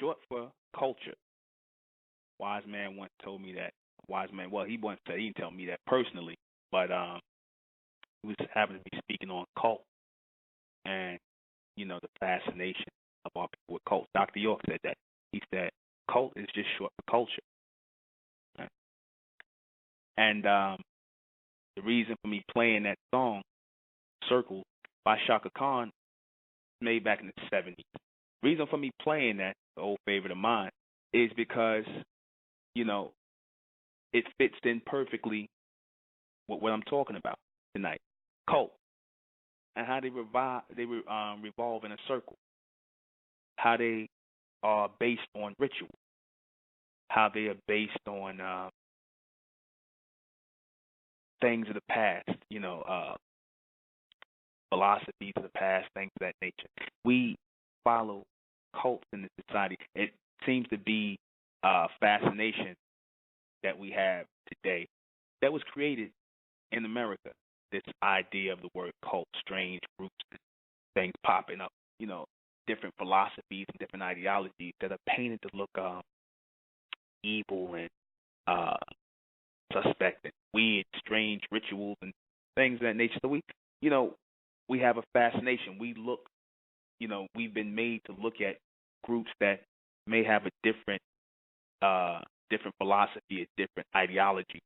short for culture. Wise man once told me that. Wise man, well, he once said he didn't tell me that personally, but he was happened to be speaking on cult and the fascination of our people with cults. Dr. York said that. He said cult is just short for culture. Right? And the reason for me playing that song, Circle, by Shaka Khan, made back in the 70s. Reason for me playing that, the old favorite of mine, is because, it fits in perfectly with what I'm talking about tonight. Cult. And how they revolve in a circle. How they are based on ritual. How they are based on things of the past, philosophies of the past, things of that nature. We follow cults in the society. It seems to be a fascination that we have today that was created in America. This idea of the word cult, strange groups, things popping up, different philosophies and different ideologies that are painted to look evil and suspect and weird, strange rituals and things of that nature. So we have a fascination. We look, we've been made to look at groups that may have a different philosophy, a different ideology,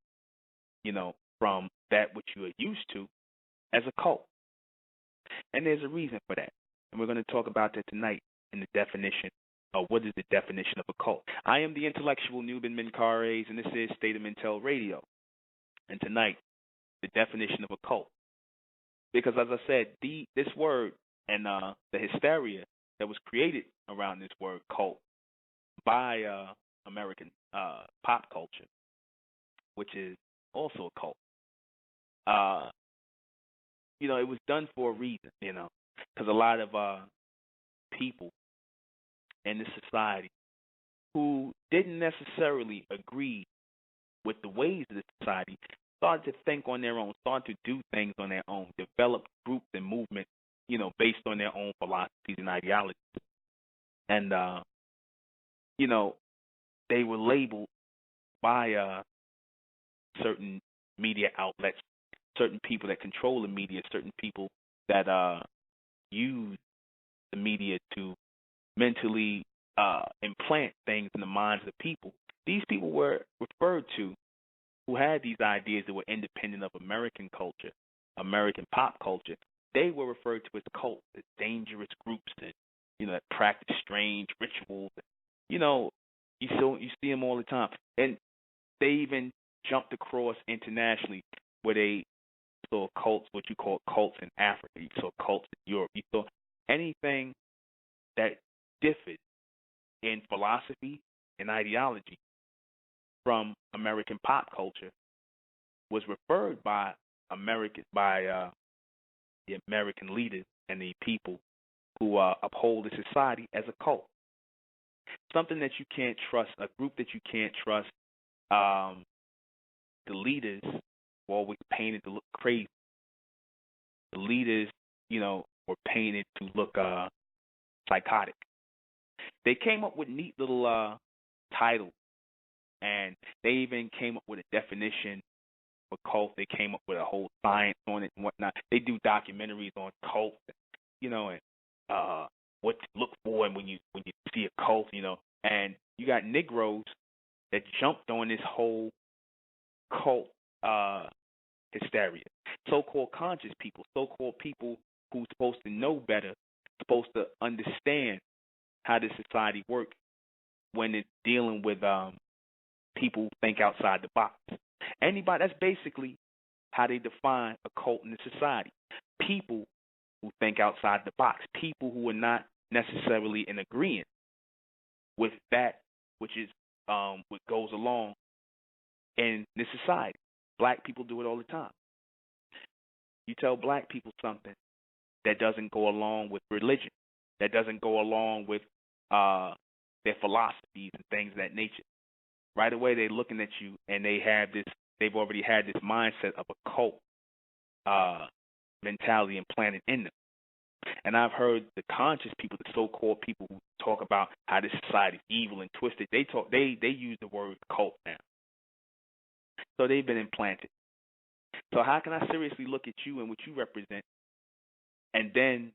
from that which you are used to as a cult. And there's a reason for that. And we're going to talk about that tonight in the definition of what is the definition of a cult. I am the intellectual Nuben Menkarayzz, and this is State of Mentel Radio. And tonight, the definition of a cult. Because as I said, this word and the hysteria that was created around this word cult by American pop culture, which is also a cult. It was done for a reason, because a lot of people in this society who didn't necessarily agree with the ways of the society started to think on their own, started to do things on their own, develop groups and movements, based on their own philosophies and ideologies. And, they were labeled by certain media outlets, certain people that control the media, certain people that use the media to mentally implant things in the minds of the people. These people were referred to who had these ideas that were independent of American culture, American pop culture. They were referred to as cults, as dangerous groups that, that practice strange rituals. You see them all the time. And they even jumped across internationally where they saw cults, what you call cults in Africa. You saw cults in Europe. You saw anything that differed in philosophy and ideology from American pop culture was referred by the American leaders and the people who uphold the society as a cult. Something that you can't trust, a group that you can't trust. The leaders were always painted to look crazy. The leaders, were painted to look psychotic. They came up with neat little titles, and they even came up with a definition for cult. They came up with a whole science on it and whatnot. They do documentaries on cults, and what to look for and when you see a cult, and you got Negroes that jumped on this whole cult hysteria. So-called conscious people, so-called people who's supposed to know better, supposed to understand how this society works when it's dealing with people who think outside the box. That's basically how they define a cult in the society. People who think outside the box, people who are not necessarily in agreement with that which is what goes along in this society. Black people do it all the time. You tell black people something that doesn't go along with religion, that doesn't go along with their philosophies and things of that nature. Right away they're looking at you and they've already had this mindset of a cult mentality implanted in them. And I've heard the conscious people, the so-called people who talk about how this society is evil and twisted. They use the word cult now. So they've been implanted. So how can I seriously look at you and what you represent, and then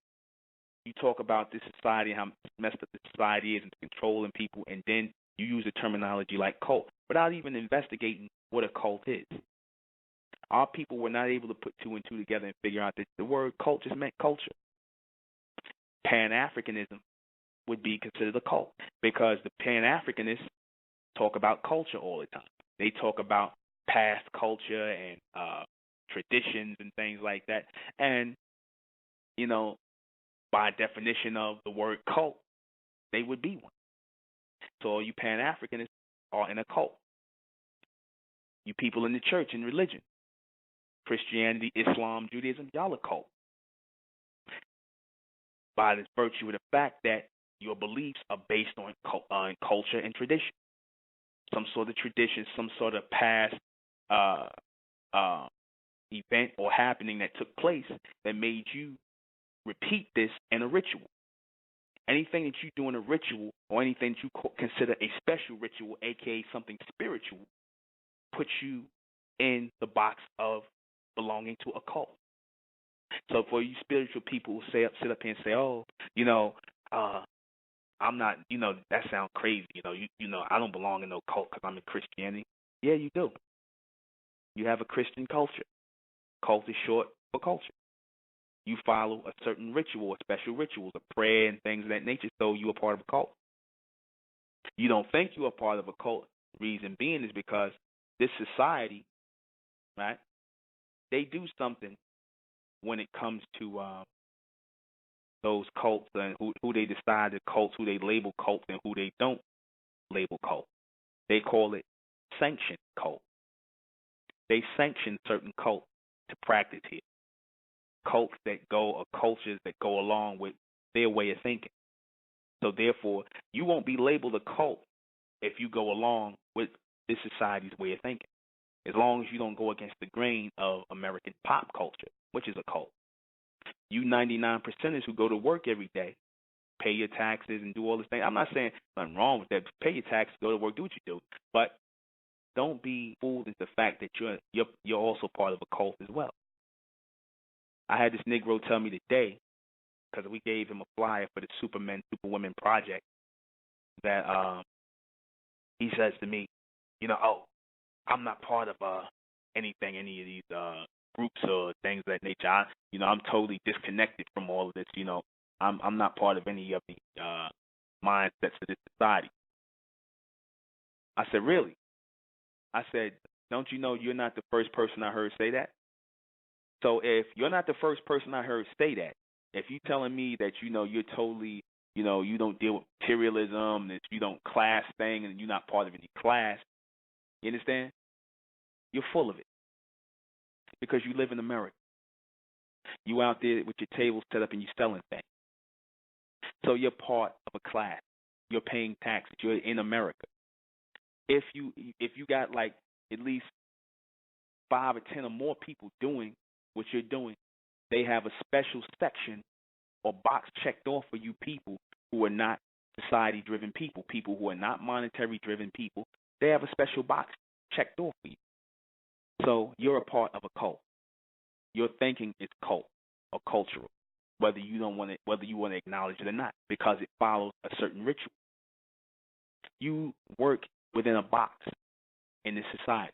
you talk about this society and how messed up the society is and controlling people, and then you use a terminology like cult without even investigating what a cult is? Our people were not able to put two and two together and figure out that the word cult just meant culture. Pan-Africanism would be considered a cult because the Pan-Africanists talk about culture all the time. They talk about past culture and traditions and things like that. And, you know, by definition of the word cult, they would be one. So all you Pan-Africanists are in a cult. You people in the church and religion, Christianity, Islam, Judaism, y'all a cult. By the virtue of the fact that your beliefs are based on culture and tradition. Some sort of tradition, some sort of past event or happening that took place that made you repeat this in a ritual. Anything that you do in a ritual or anything that you consider a special ritual, aka something spiritual, puts you in the box of belonging to a cult. So for you spiritual people who sit up here and say, "Oh, I'm not," that sounds crazy. I don't belong in no cult because I'm in Christianity. Yeah, you do. You have a Christian culture. Cult is short for culture. You follow a certain ritual, a special rituals, a prayer and things of that nature, so you're a part of a cult. You don't think you're a part of a cult. Reason being is because this society, right, they do something when it comes to those cults and who they decide the cults, who they label cults and who they don't label cults. They call it sanctioned cult. They sanction certain cults to practice here. Cults that go, or cultures that go along with their way of thinking. So therefore, you won't be labeled a cult if you go along with this society's way of thinking, as long as you don't go against the grain of American pop culture, which is a cult. You 99%ers who go to work every day, pay your taxes and do all this thing. I'm not saying nothing wrong with that. Pay your taxes, go to work, do what you do. But don't be fooled into the fact that you're also part of a cult as well. I had this Negro tell me today, because we gave him a flyer for the Supermen, Superwomen project, that he says to me, I'm not part of any of these groups or things of that nature. I'm totally disconnected from all of this. I'm not part of any of the mindsets of this society. I said, really? I said, don't you know you're not the first person I heard say that? So if you're not the first person I heard say that, if you're telling me that you're totally, you don't deal with materialism, that you don't class thing, and you're not part of any class, you understand? You're full of it because you live in America. You out there with your tables set up and you selling things. So you're part of a class. You're paying taxes. You're in America. If you got like at least 5 or 10 or more people doing what you're doing, they have a special section or box checked off for you people who are not society-driven people who are not monetary-driven people. They have a special box checked off for you. So you're a part of a cult. Your thinking is cult or cultural, whether you want to acknowledge it or not, because it follows a certain ritual. You work within a box in this society,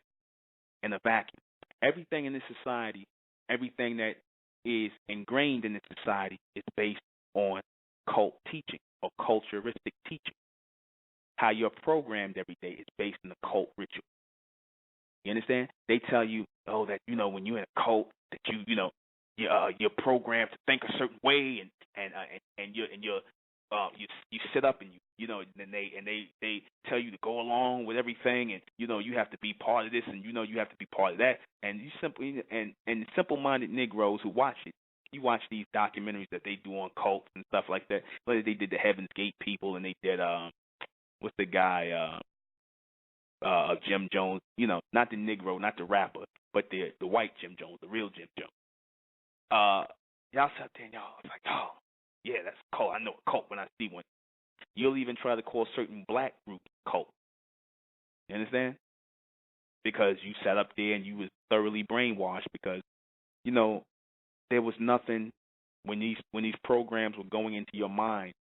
in a vacuum. Everything in this society, everything that is ingrained in this society is based on cult teaching or culturistic teaching. How you're programmed every day is based on the cult ritual. You understand? They tell you, that when you're in a cult, that you're programmed to think a certain way, and you sit up and and they tell you to go along with everything, and you have to be part of this, and you have to be part of that, and you simply and simple-minded Negroes who watch it. You watch these documentaries that they do on cults and stuff like that. Whether they did the Heaven's Gate people, and they did what's the guy Jim Jones, not the Negro, not the rapper, but the white Jim Jones, the real Jim Jones. Y'all sat there and y'all was like, Yeah, that's a cult. I know a cult when I see one. You'll even try to call certain black groups cult. You understand? Because you sat up there and you was thoroughly brainwashed because, you know, there was nothing when these programs were going into your mind,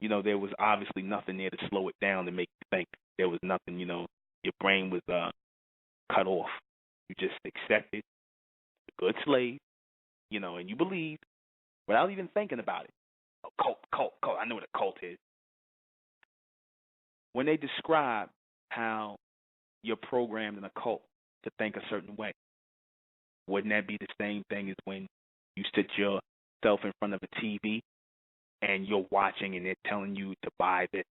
there was obviously nothing there to slow it down to make you think. There was nothing, your brain was cut off. You just accepted the good slave, and you believed without even thinking about it. Oh, cult. I know what a cult is. When they describe how you're programmed in a cult to think a certain way, wouldn't that be the same thing as when you sit yourself in front of a TV and you're watching and they're telling you to buy this,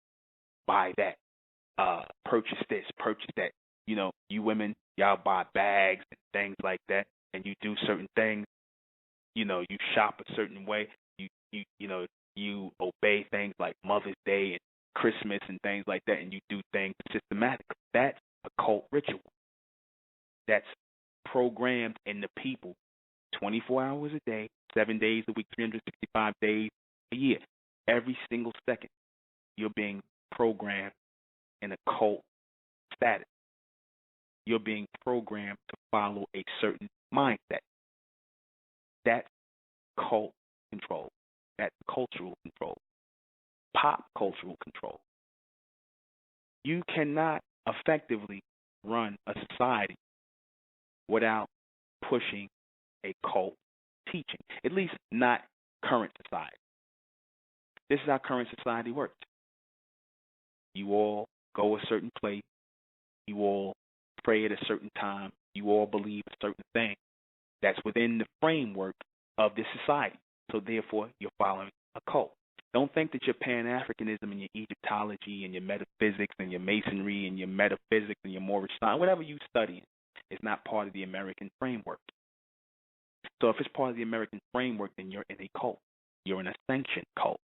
buy that, purchase this, purchase that. You women, y'all buy bags and things like that, and you do certain things. You shop a certain way. You obey things like Mother's Day and Christmas and things like that, and you do things systematically. That's a cult ritual. That's programmed in the people 24 hours a day, 7 days a week, 365 days a year. Every single second, you're being programmed in a cult status. You're being programmed to follow a certain mindset. That's cult control. That's cultural control. Pop cultural control. You cannot effectively run a society without pushing a cult teaching, at least not current society. This is how current society works. You all go a certain place. You all pray at a certain time. You all believe a certain thing. That's within the framework of this society. So therefore, you're following a cult. Don't think that your Pan-Africanism and your Egyptology and your metaphysics and your Masonry and your metaphysics and your Moorish science, whatever you study, is not part of the American framework. So if it's part of the American framework, then you're in a cult. You're in a sanctioned cult.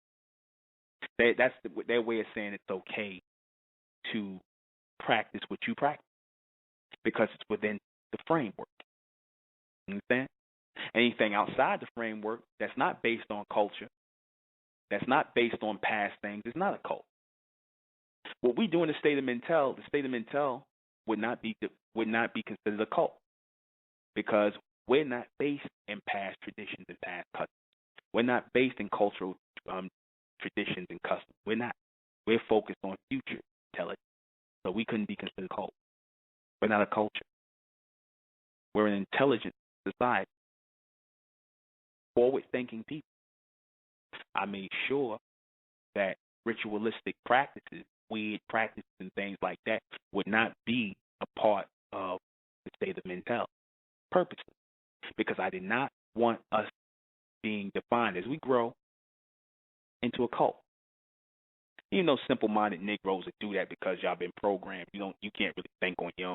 That's their way of saying it's okay to practice what you practice because it's within the framework. Understand? Anything outside the framework that's not based on culture, that's not based on past things, is not a cult. What we do in the state of Mentel would not be considered a cult because we're not based in past traditions and past customs. We're not based in cultural traditions and customs. We're not. We're focused on future intelligence. So we couldn't be considered a cult. We're not a culture. We're an intelligent society. Forward-thinking people. I made sure that ritualistic practices, weird practices and things like that would not be a part of the state of Mentel purposely because I did not want us being defined as we grow into a cult. Simple-minded Negroes that do that because y'all been programmed. You can't really think on your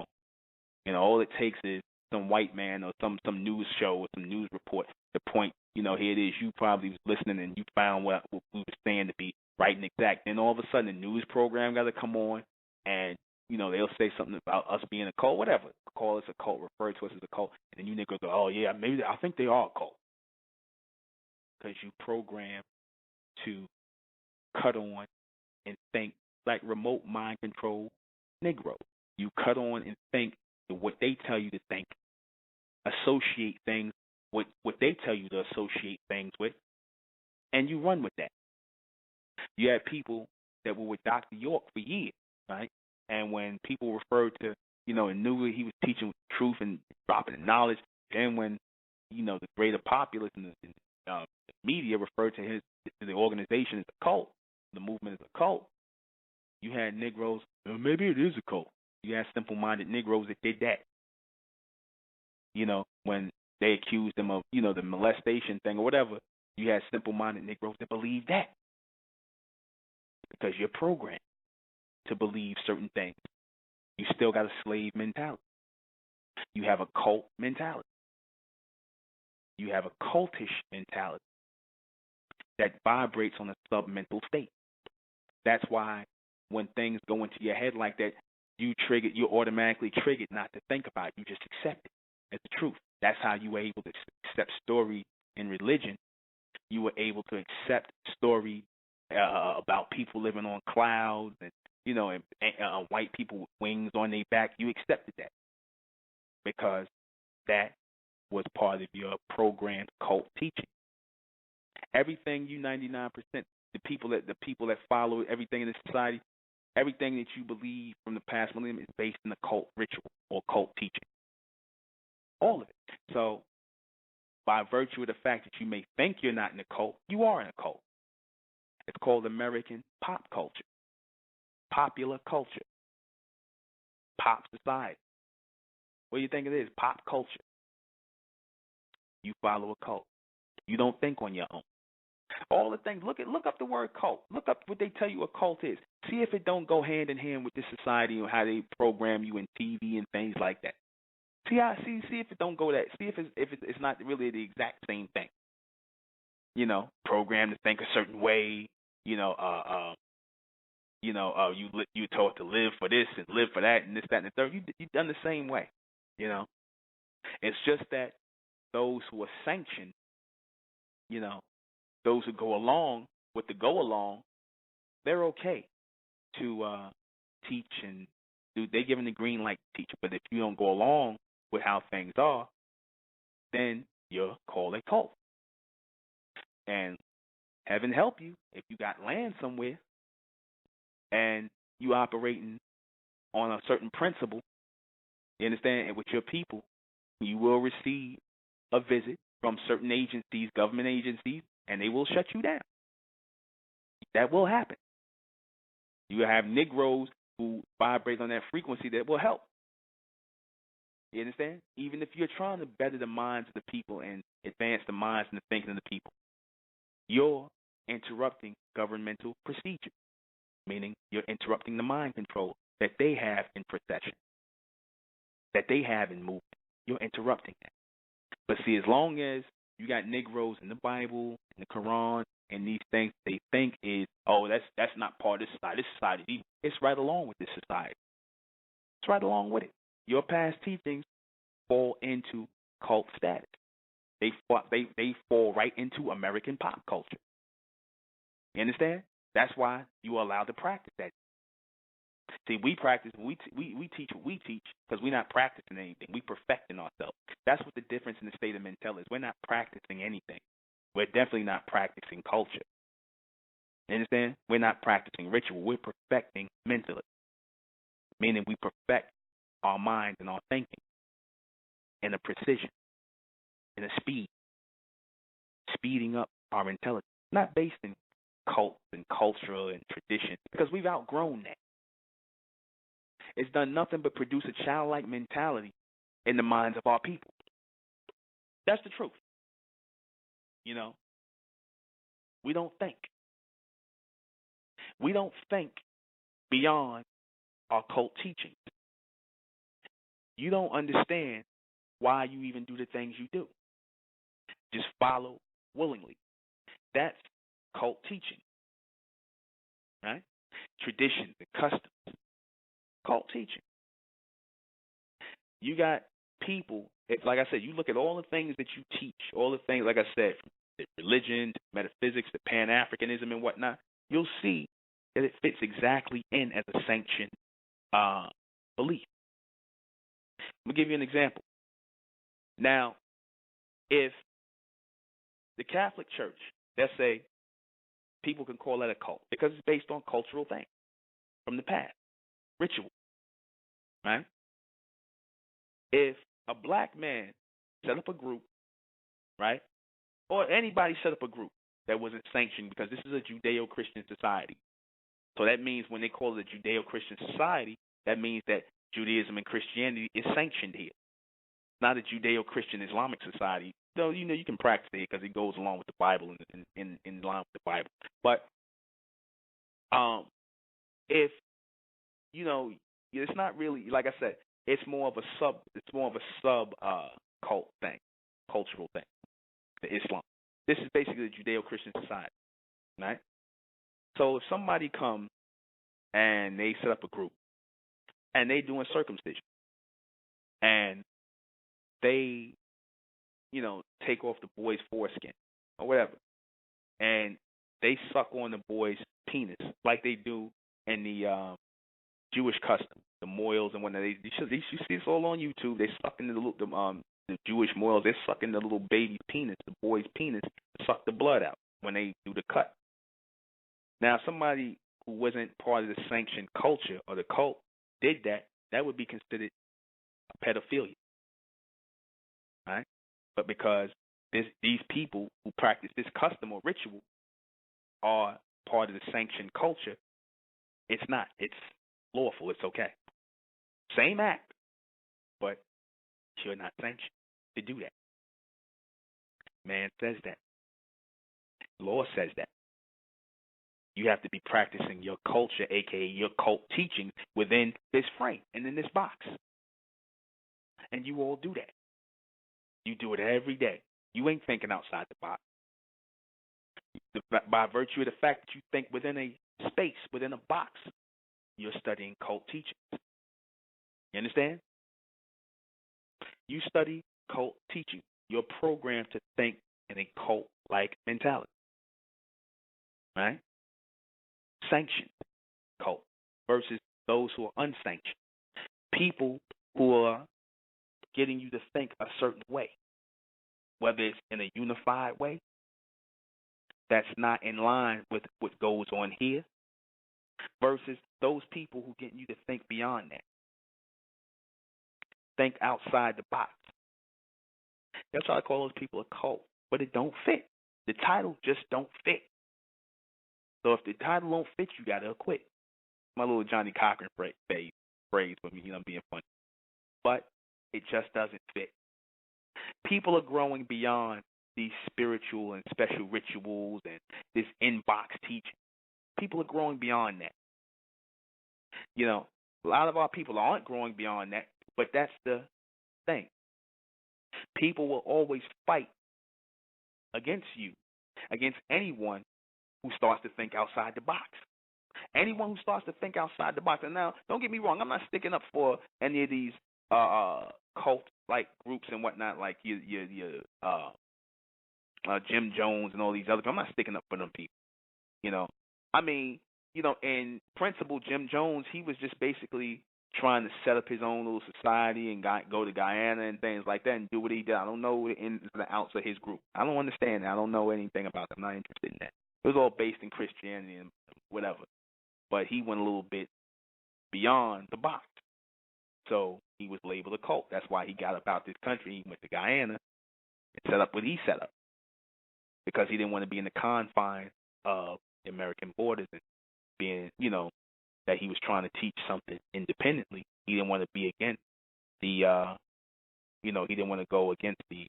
own. All it takes is some white man or some news show or some news report to point, here it is. You probably was listening and you found what we were saying to be right and exact. Then all of a sudden the news program got to come on and, they'll say something about us being a cult, whatever. Call us a cult, refer to us as a cult. And then you niggas go, oh, yeah, maybe I think they are a cult. Because you program to cut on and think like remote mind control Negro. You cut on and think what they tell you to think, associate things with what they tell you to associate things with, and you run with that. You had people that were with Dr. York for years, right? And when people referred to, and knew he was teaching truth and dropping the knowledge, then when, the greater populace and the media referred to the organization as a cult, the movement as a cult, you had Negroes, well, maybe it is a cult. You had simple-minded Negroes that did that. When they accused them of, the molestation thing or whatever, you had simple-minded Negroes that believed that. Because you're programmed to believe certain things. You still got a slave mentality. You have a cult mentality. You have a cultish mentality that vibrates on a submental state. That's why when things go into your head like that, you're automatically triggered not to think about it. You just accept it as the truth. That's how you were able to accept story in religion you were able to accept stories about people living on clouds and white people with wings on their back. You accepted that because that was part of your programmed cult teaching. Everything you 99%, the people that follow everything in the society, everything that you believe from the past millennium is based in the cult ritual or cult teaching. All of it. So by virtue of the fact that you may think you're not in a cult, you are in a cult. It's called American pop culture, popular culture, pop society. What do you think it is? Pop culture. You follow a cult. You don't think on your own. All the things. Look up the word cult. Look up what they tell you a cult is. See if it don't go hand in hand with this society and how they program you in TV and things like that. See if it don't go that. See if it's not really the exact same thing. Programmed to think a certain way. You told to live for this and live for that and this, that, and the third. You done the same way. It's just that those who are sanctioned, those who go along with the go along, they're okay to teach and do. They're given the green light to teach. But if you don't go along with how things are, then you're called a cult. And heaven help you if you got land somewhere and you operating on a certain principle, you understand, and with your people, you will receive a visit from certain agencies, government agencies, and they will shut you down. That will happen. You have Negroes who vibrate on that frequency that will help. You understand? Even if you're trying to better the minds of the people and advance the minds and the thinking of the people, you're interrupting governmental procedure, meaning you're interrupting the mind control that they have in procession, that they have in movement. You're interrupting that. But see, as long as you got Negroes in the Bible, in the Quran, and these things they think is, that's not part of this society. This society, it's right along with this society. It's right along with it. Your past teachings fall into cult status. They fall right into American pop culture. You understand? That's why you are allowed to practice that. See, we practice, we teach what we teach because we're not practicing anything. We're perfecting ourselves. That's what the difference in the state of mental is. We're not practicing anything. We're definitely not practicing culture. You understand? We're not practicing ritual. We're perfecting mentally, meaning we perfect our minds and our thinking in a precision, in a speed, speeding up our intelligence, not based in cults and cultural and tradition, because we've outgrown that. It's done nothing but produce a childlike mentality in the minds of our people. That's the truth. We don't think. We don't think beyond our cult teachings. You don't understand why you even do the things you do. Just follow willingly. That's cult teaching, right? Traditions and customs. Cult teaching. You got people, like I said, you look at all the things that you teach, all the things, like I said, from religion, to metaphysics, to Pan-Africanism and whatnot, you'll see that it fits exactly in as a sanctioned belief. Let me give you an example. Now, if the Catholic Church, let's say, people can call that a cult because it's based on cultural things from the past, ritual, right? If a black man set up a group, right, or anybody set up a group that wasn't sanctioned, because this is a Judeo-Christian society. So that means when they call it a Judeo-Christian society, that means that Judaism and Christianity is sanctioned here. It's not a Judeo-Christian Islamic society. Though, you can practice it because it goes along with the Bible and in line with the Bible. But if, it's not really, like I said, it's more of a sub cult thing, cultural thing, the Islam. This is basically a Judeo-Christian society, right? So if somebody comes and they set up a group and they doing circumcision and they, take off the boy's foreskin or whatever, and they suck on the boy's penis like they do in the Jewish custom, the moils and whatnot. You see this all on YouTube. They suck into the Jewish moils. They're sucking the little baby's penis, the boy's penis, to suck the blood out when they do the cut. Now, if somebody who wasn't part of the sanctioned culture or the cult did that, that would be considered a pedophilia, right? But because these people who practice this custom or ritual are part of the sanctioned culture, it's not. It's lawful. It's okay. Same act, but you're not sanctioned to do that. Man says that. Law says that. You have to be practicing your culture, a.k.a. your cult teaching, within this frame and in this box. And you all do that. You do it every day. You ain't thinking outside the box. By virtue of the fact that you think within a space, within a box, you're studying cult teachings. You understand? You study cult teaching. You're programmed to think in a cult-like mentality. Right? Sanctioned cult versus those who are unsanctioned. People who are getting you to think a certain way, whether it's in a unified way that's not in line with what goes on here, versus those people who get you to think beyond that. Think outside the box. That's why I call those people a cult, but it don't fit. The title just don't fit. So if the title don't fit, you got to quit. My little Johnny Cochran phrase with me, I'm being funny. But it just doesn't fit. People are growing beyond these spiritual and special rituals and this inbox teaching. People are growing beyond that. You know, a lot of our people aren't growing beyond that, but that's the thing. People will always fight against you, against anyone who starts to think outside the box. Anyone who starts to think outside the box. And now, don't get me wrong, I'm not sticking up for any of these cult-like groups and whatnot, like your Jim Jones and all these other people. I'm not sticking up for them people. You know, I mean, you know, in principle, Jim Jones, he was just basically trying to set up his own little society and go to Guyana and things like that and do what he did. I don't know the ins and outs of his group. I don't understand that. I don't know anything about that. I'm not interested in that. It was all based in Christianity and whatever. But he went a little bit beyond the box. So he was labeled a cult. That's why he got up out this country. He went to Guyana and set up what he set up. Because he didn't want to be in the confines of the American borders and being, you know, that he was trying to teach something independently. He didn't want to be against the, he didn't want to go against the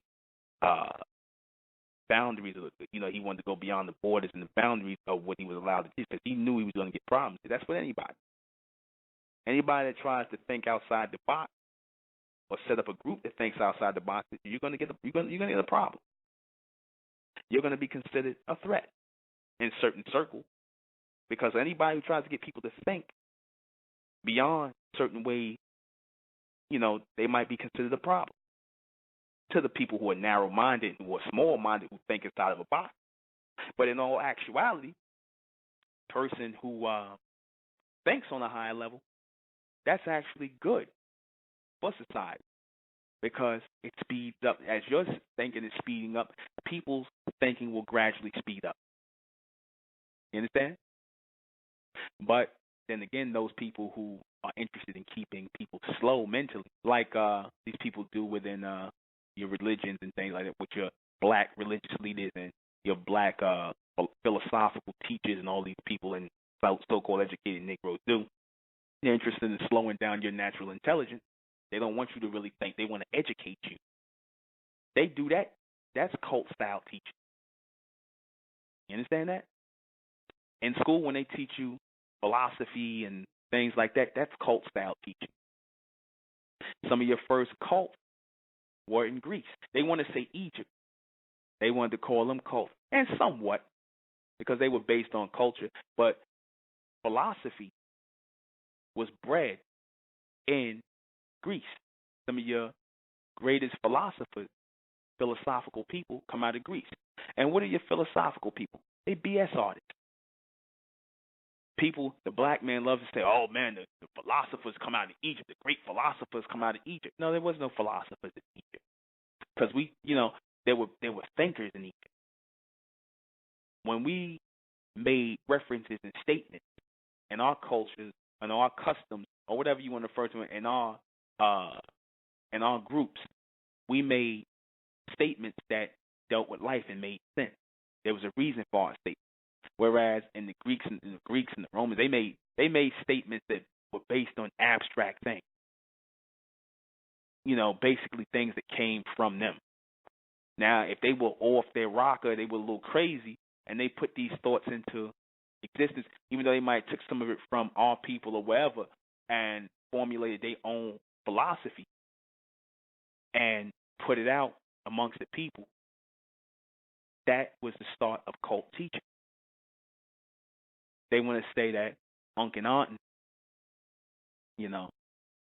boundaries of, he wanted to go beyond the borders and the boundaries of what he was allowed to teach because he knew he was going to get problems. That's with anybody. Anybody that tries to think outside the box or set up a group that thinks outside the box, you're going to get a problem. You're going to be considered a threat in certain circles because anybody who tries to get people to think beyond certain ways, they might be considered a problem to the people who are narrow-minded, who are small-minded, who think inside of a box. But in all actuality, person who thinks on a higher level, that's actually good for society because it speeds up. As your thinking is speeding up, people's thinking will gradually speed up. You understand? But then again, those people who are interested in keeping people slow mentally, like these people do within your religions and things like that, with your black religious leaders and your black philosophical teachers and all these people and so-called educated Negroes do. They're interested in slowing down your natural intelligence. They don't want you to really think. They want to educate you. They do that. That's cult-style teaching. You understand that? In school, when they teach you philosophy and things like that, that's cult-style teaching. Some of your first cults were in Greece. They want to say Egypt. They wanted to call them cults, and somewhat, because they were based on culture. But philosophy was bred in Greece. Some of your greatest philosophical people come out of Greece. And what are your philosophical people? They BS artists. People, the black man loves to say, "Oh man, the philosophers come out of Egypt. The great philosophers come out of Egypt." No, there was no philosophers in Egypt because there were thinkers in Egypt. When we made references and statements in our cultures and our customs or whatever you want to refer to it in our groups, we made statements that dealt with life and made sense. There was a reason for our statements. Whereas in the Greeks and the Romans, they made statements that were based on abstract things. Basically things that came from them. Now, if they were off their rocker, they were a little crazy, and they put these thoughts into existence, even though they might have took some of it from our people or wherever and formulated their own philosophy and put it out amongst the people. That was the start of cult teaching. They want to say that Akhenaten,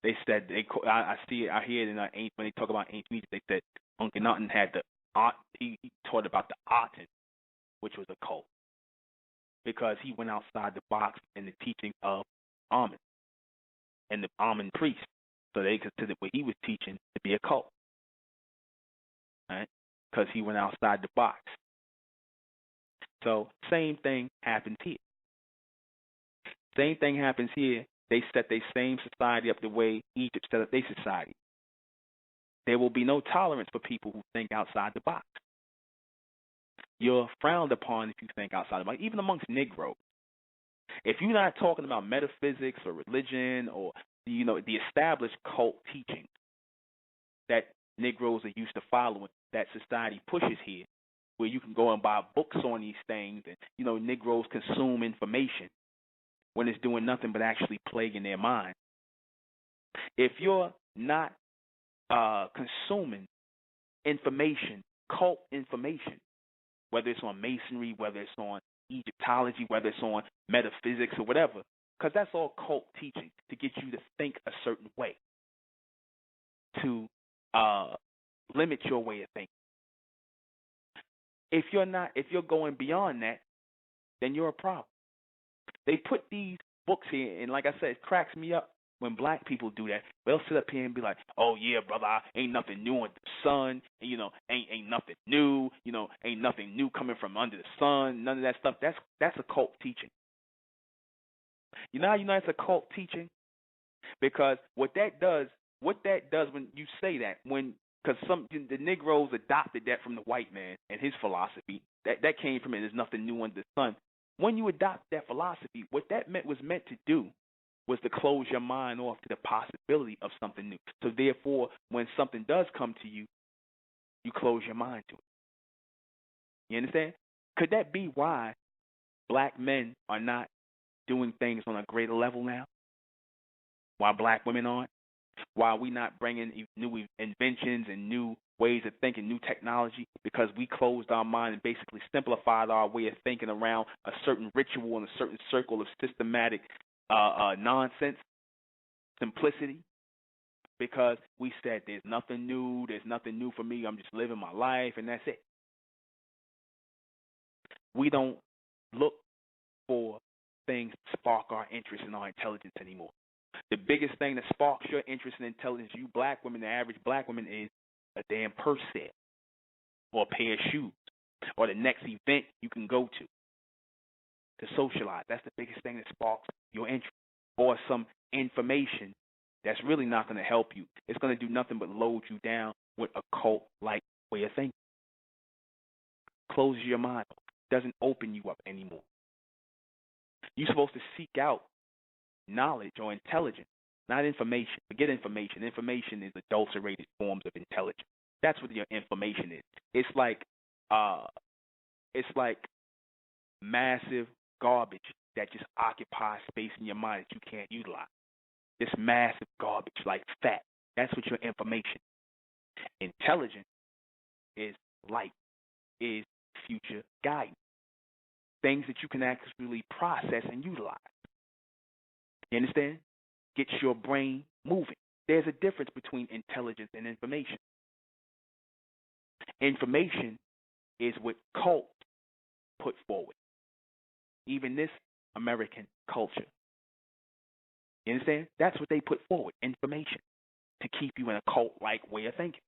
they said I hear it when they talk about ancient Egypt. They said Akhenaten had the art. He taught about the Aten, which was a cult, because he went outside the box in the teaching of Amen and the Amen priests. So they considered what he was teaching to be a cult, right? Because he went outside the box. So same thing happens here. Same thing happens here. They set their same society up the way Egypt set up their society. There will be no tolerance for people who think outside the box. You're frowned upon if you think outside the box, even amongst Negroes. If you're not talking about metaphysics or religion or the established cult teachings that Negroes are used to following, that society pushes here, where you can go and buy books on these things, and Negroes consume information when it's doing nothing but actually plaguing their mind. If you're not consuming information, cult information, whether it's on Masonry, whether it's on Egyptology, whether it's on metaphysics or whatever, because that's all cult teaching to get you to think a certain way, to limit your way of thinking. If you're going beyond that, then you're a problem. They put these books here, and like I said, it cracks me up when black people do that. They'll sit up here and be like, "Oh yeah, brother, ain't nothing new under the sun. Ain't nothing new. Ain't nothing new coming from under the sun. None of that stuff." That's a cult teaching. How it's a cult teaching? Because what that does when you say that, because the Negroes adopted that from the white man and his philosophy. That came from it. There's nothing new under the sun. When you adopt that philosophy, what that was meant to do was to close your mind off to the possibility of something new. So therefore, when something does come to you, you close your mind to it. You understand? Could that be why black men are not doing things on a greater level now? Why black women aren't? Why are we not bringing new inventions and new ways of thinking, new technology? Because we closed our mind and basically simplified our way of thinking around a certain ritual and a certain circle of systematic nonsense, simplicity. Because we said there's nothing new for me, I'm just living my life, and that's it. We don't look for things to spark our interest in our intelligence anymore. The biggest thing that sparks your interest in intelligence, you black women, the average black woman, is a damn purse set or a pair of shoes or the next event you can go to socialize. That's the biggest thing that sparks your interest. Or some information that's really not going to help you. It's going to do nothing but load you down with a cult-like way of thinking. Closes your mind up. Doesn't open you up anymore. You're supposed to seek out knowledge or intelligence, not information. Forget information. Information is adulterated forms of intelligence. That's what your information is. It's like massive garbage that just occupies space in your mind that you can't utilize. This massive garbage, like fat. That's what your information. Intelligence is light, is future guidance. Things that you can actually process and utilize. You understand? Get your brain moving. There's a difference between intelligence and information. Information is what cults put forward. Even this American culture. You understand? That's what they put forward, information, to keep you in a cult-like way of thinking.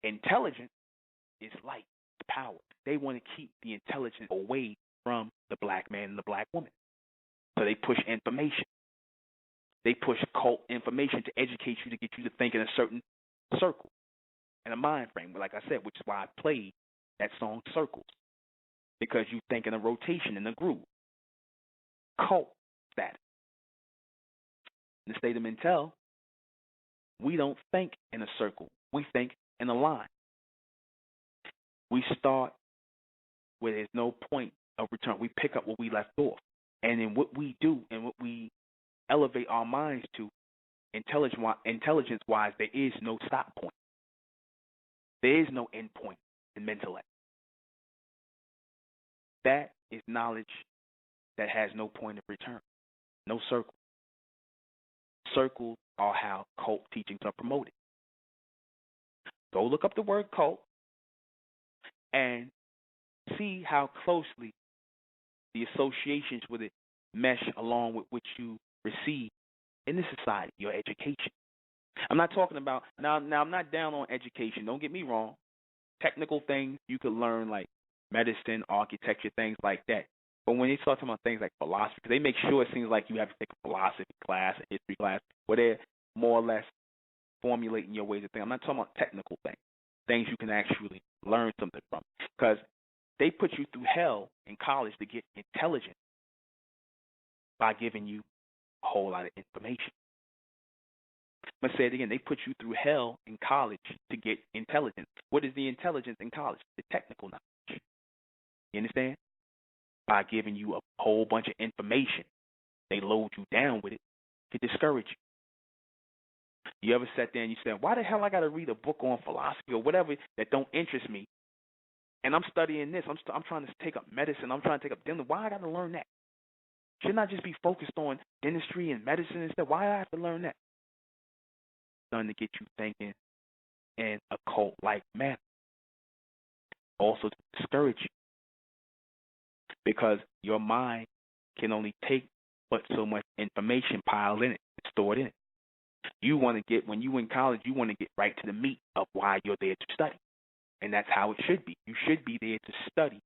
Intelligence is light, power. They want to keep the intelligence away from the black man and the black woman. So they push information. They push cult information to educate you, to get you to think in a certain circle and a mind frame, like I said, which is why I played that song Circles, because you think in a rotation, in a groove. Cult status. In the state of Mental, we don't think in a circle. We think in a line. We start where there's no point of return. We pick up where we left off. And in what we do and what we elevate our minds to, intelligence-wise, there is no stop point. There is no end point in mental. That is knowledge that has no point of return, no circle. Circles are how cult teachings are promoted. Go look up the word cult and see how closely the associations with it mesh along with what you receive in this society, your education. I'm not talking about, now I'm not down on education, don't get me wrong. Technical things you could learn, like medicine, architecture, things like that. But when they start talking about things like philosophy, because they make sure it seems like you have to take a philosophy class, a history class, where they're more or less formulating your ways of thinking. I'm not talking about technical things you can actually learn something from. Because they put you through hell in college to get intelligent by giving you a whole lot of information. I'm going to say it again. They put you through hell in college to get intelligence. What is the intelligence in college? The technical knowledge. You understand? By giving you a whole bunch of information. They load you down with it to discourage you. You ever sat there and you said, why the hell I got to read a book on philosophy or whatever that don't interest me? And I'm studying this. I'm trying to take up medicine. I'm trying to take up dentistry. Why I got to learn that? Shouldn't I just be focused on dentistry and medicine instead? Why do I have to learn that? Done to get you thinking in a cult-like manner. Also to discourage you. Because your mind can only take but so much information piled in it, stored in it. You want to get, when you in college, you want to get right to the meat of why you're there to study. And that's how it should be. You should be there to study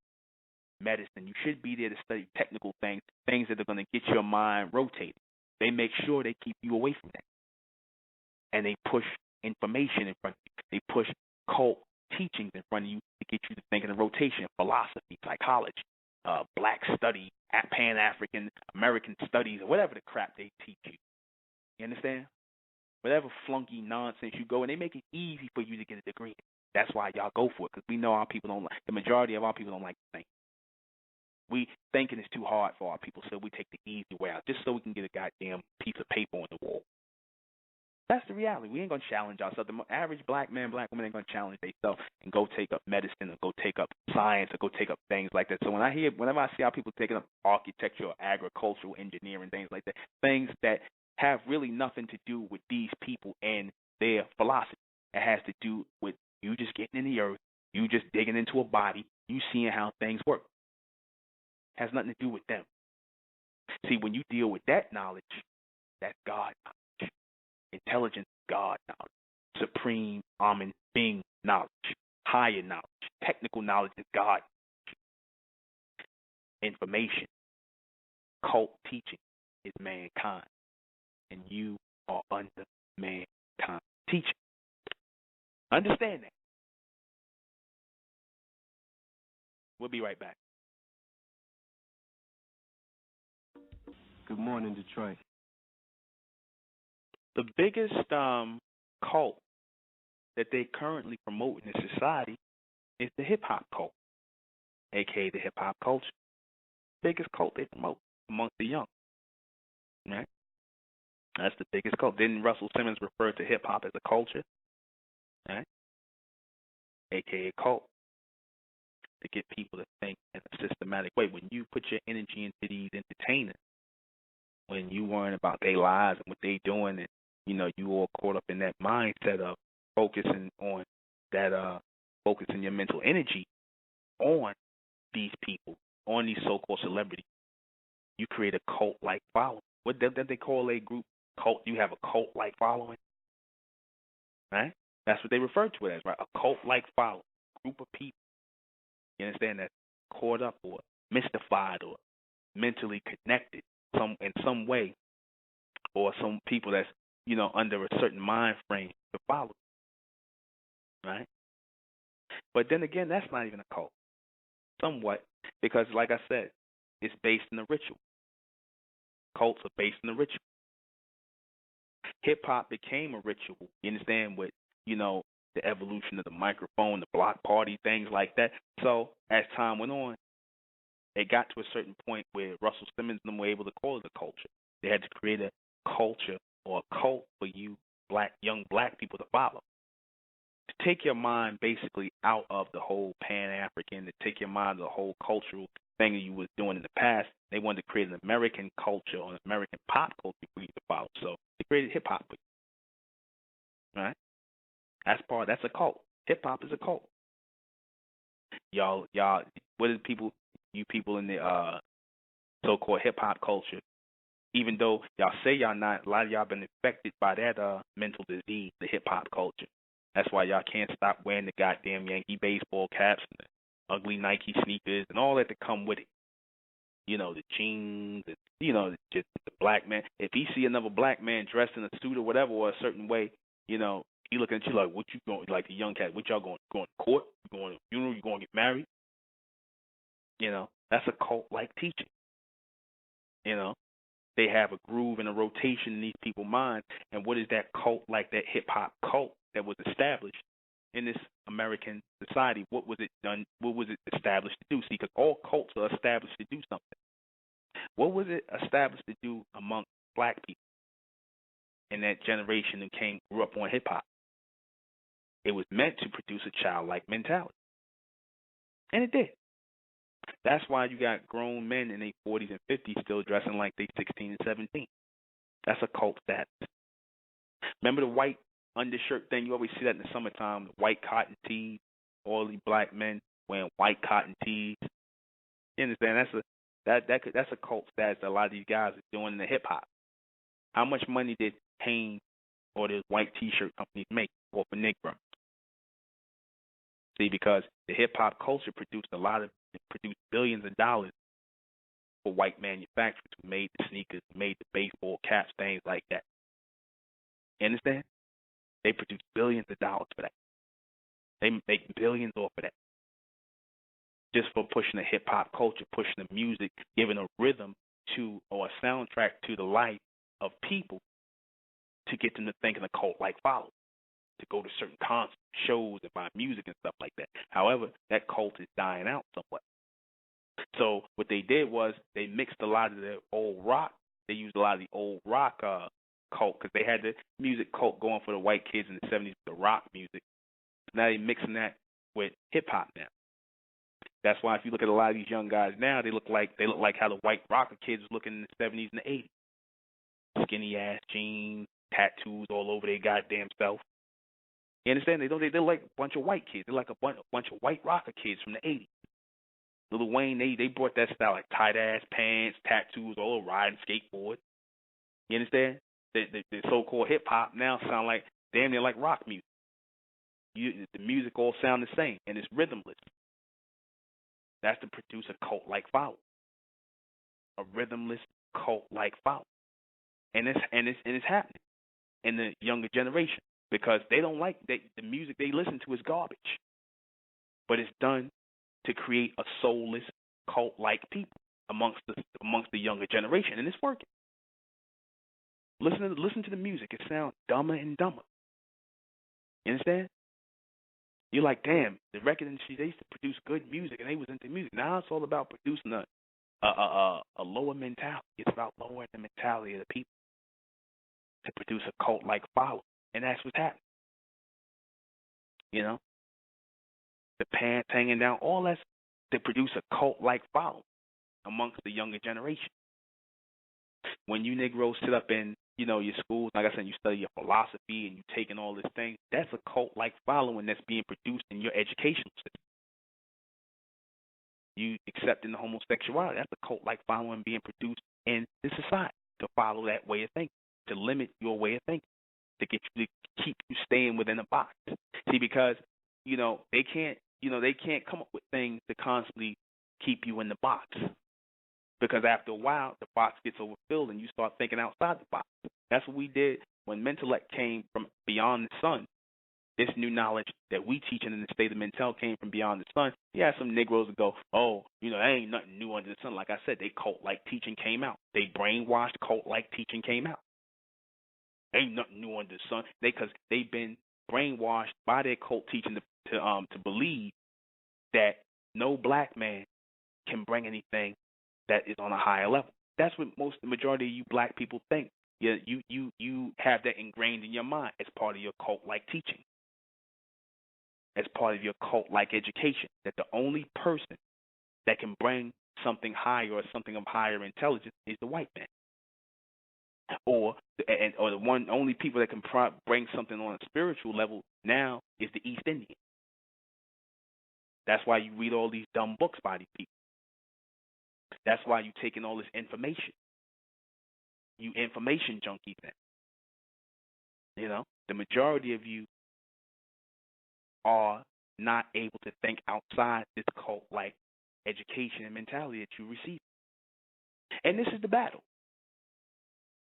medicine. You should be there to study technical things, things that are going to get your mind rotated. They make sure they keep you away from that. And they push information in front of you. They push cult teachings in front of you to get you to think in a rotation, philosophy, psychology, black study, Pan-African American studies, or whatever the crap they teach you. You understand? Whatever flunky nonsense you go, and they make it easy for you to get a degree. That's why y'all go for it, because we know our people don't like, the majority of our people don't like to think. We thinking is too hard for our people, so we take the easy way out, just so we can get a goddamn piece of paper on the wall. That's the reality. We ain't going to challenge ourselves. The average black man, black woman ain't going to challenge themselves and go take up medicine or go take up science or go take up things like that. So whenever I see how people taking up architecture or agricultural engineering, things like that, things that have really nothing to do with these people and their philosophy. It has to do with you just getting in the earth, you just digging into a body, you seeing how things work. It has nothing to do with them. See, when you deal with that knowledge, that's God knowledge. Intelligence, God knowledge. Supreme, Amen, being knowledge. Higher knowledge. Technical knowledge is God knowledge. Information, cult teaching is mankind. And you are under mankind teaching. Understand that. We'll be right back. Good morning, Detroit. The biggest cult that they currently promote in the society is the hip-hop cult, a.k.a. the hip-hop culture. Biggest cult they promote amongst the young. Right? That's the biggest cult. Didn't Russell Simmons refer to hip-hop as a culture? Right? A.k.a. cult. To get people to think in a systematic way. When you put your energy into these entertainers, when you worrying about their lives and what they doing, and you all caught up in that mindset of focusing on that, focusing your mental energy on these people, on these so-called celebrities, you create a cult-like following. What did they call a group? Cult. You have a cult-like following, right? That's what they refer to it as, right? A cult-like following, group of people. You understand that? Caught up or mystified or mentally connected in some way, or some people that's under a certain mind frame to follow, right? But then again, that's not even a cult, somewhat, because like I said, it's based in the ritual. Cults are based in the ritual. Hip hop became a ritual. You understand, with the evolution of the microphone, the block party, things like that. So as time went on, it got to a certain point where Russell Simmons and them were able to call it a culture. They had to create a culture or a cult for you young black people to follow. To take your mind basically out of the whole Pan-African, to take your mind to the whole cultural thing that you was doing in the past. They wanted to create an American culture or an American pop culture for you to follow. So they created hip hop for you. Right? That's a cult. Hip hop is a cult. Y'all, what is you people in the so-called hip hop culture? Even though y'all say y'all not, a lot of y'all been affected by that mental disease, the hip hop culture. That's why y'all can't stop wearing the goddamn Yankee baseball caps and the ugly Nike sneakers and all that come with it. The jeans, just the black man. If he see another black man dressed in a suit or whatever or a certain way, he looking at you like, what you going, like the young cat, what y'all going to court? You going to funeral? You going to get married? That's a cult-like teaching. They have a groove and a rotation in these people's minds. And what is that cult, like that hip-hop cult that was established in this American society? What was it done? What was it established to do? See, because all cults are established to do something. What was it established to do among black people in that generation who grew up on hip-hop? It was meant to produce a childlike mentality. And it did. That's why you got grown men in their 40s and 50s still dressing like they 16 and 17. That's a cult status. Remember the white undershirt thing? You always see that in the summertime, the white cotton tees, oily black men wearing white cotton tees. You understand? That's a cult status that a lot of these guys are doing in the hip hop. How much money did Hanes or those white T-shirt companies make off of Negro? See, because the hip hop culture produced billions of dollars for white manufacturers who made the sneakers, made the baseball caps, things like that. You understand? They produce billions of dollars for that. They make billions off of that. Just for pushing the hip hop culture, pushing the music, giving a rhythm to or a soundtrack to the life of people to get them to think in a cult like follow, to go to certain concerts, shows, and buy music and stuff like that. However, that cult is dying out somewhat. So what they did was they mixed a lot of the old rock. They used a lot of the old rock cult, because they had the music cult going for the white kids in the 70s, the rock music. Now they're mixing that with hip hop now. That's why if you look at a lot of these young guys now, they look like how the white rocker kids was looking in the 70s and the 80s. Skinny ass jeans, tattoos all over their goddamn self. You understand? They're like a bunch of white kids. They're like a bunch of white rocker kids from the 80s. Lil Wayne, they brought that style, like tight ass pants, tattoos, all over, riding skateboard. You understand? The so-called hip hop now sound like damn near like rock music. The music all sound the same, and it's rhythmless. That's to produce a cult-like follow, a rhythmless cult-like follow, and it's happening in the younger generation because they don't like the music they listen to is garbage, but it's done to create a soulless cult-like people amongst the younger generation, and it's working. Listen to the music; it sounds dumber and dumber. You understand? You're like, damn, the record industry, they used to produce good music, and they was into music. Now it's all about producing a lower mentality. It's about lowering the mentality of the people to produce a cult-like follow, and that's what's happening. The pants hanging down, all that's to produce a cult-like follow amongst the younger generation. When you Negroes sit up in, your schools, like I said, you study your philosophy and you taking all this thing, that's a cult-like following that's being produced in your educational system. you accepting the homosexuality. That's a cult-like following being produced in the society to follow that way of thinking, to limit your way of thinking, to get you to keep you staying within a box. See, because they can't come up with things to constantly keep you in the box. Because after a while, the box gets overfilled and you start thinking outside the box. That's what we did when Mentellect came from beyond the sun. This new knowledge that we teaching in the state of Mentel came from beyond the sun. You had some Negroes that go, oh, there ain't nothing new under the sun. Like I said, they cult-like teaching came out. They brainwashed cult-like teaching came out. Ain't nothing new under the sun. Because they've been brainwashed by their cult teaching to believe that no black man can bring anything that is on a higher level. That's what the majority of you black people think. You have that ingrained in your mind as part of your cult-like teaching, as part of your cult-like education, that the only person that can bring something higher or something of higher intelligence is the white man, or the only people that can bring something on a spiritual level now is the East Indian. That's why you read all these dumb books by these people. That's why you taking all this information. You information junkies then. The majority of you are not able to think outside this cult-like education and mentality that you receive. And this is the battle.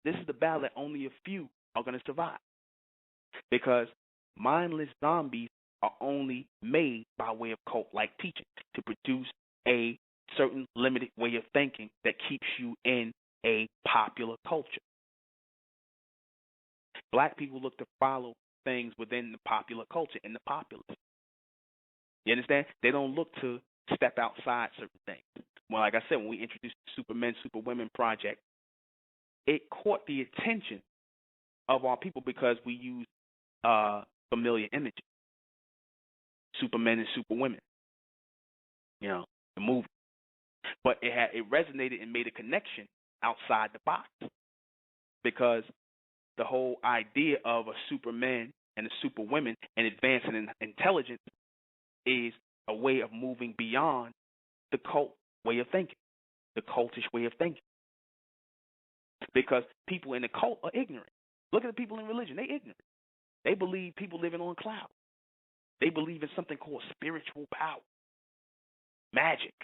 This is the battle that only a few are going to survive. Because mindless zombies are only made by way of cult-like teaching to produce a certain limited way of thinking that keeps you in a popular culture. Black people look to follow things within the popular culture and the populace. You understand? They don't look to step outside certain things. Well, like I said, when we introduced the Supermen, Superwomen project, it caught the attention of our people because we use familiar images. Supermen and Superwomen. The movie. But it resonated and made a connection outside the box, because the whole idea of a Superman and a Superwoman and advancing in intelligence is a way of moving beyond the cult way of thinking, the cultish way of thinking. Because people in the cult are ignorant. Look at the people in religion. They're ignorant. They believe people living on clouds. They believe in something called spiritual power, magic.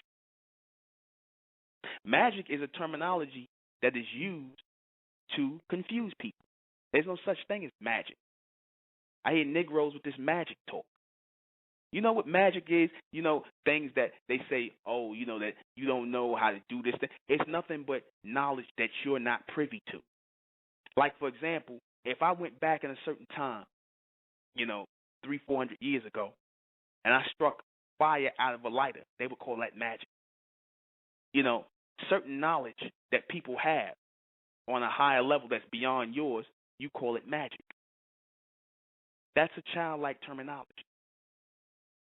Magic is a terminology that is used to confuse people. There's no such thing as magic. I hear Negroes with this magic talk. You know what magic is? Things that they say, that you don't know how to do this thing. It's nothing but knowledge that you're not privy to. Like, for example, if I went back in a certain time, 300-400 years ago, and I struck fire out of a lighter, they would call that magic. Certain knowledge that people have on a higher level that's beyond yours, you call it magic. That's a childlike terminology.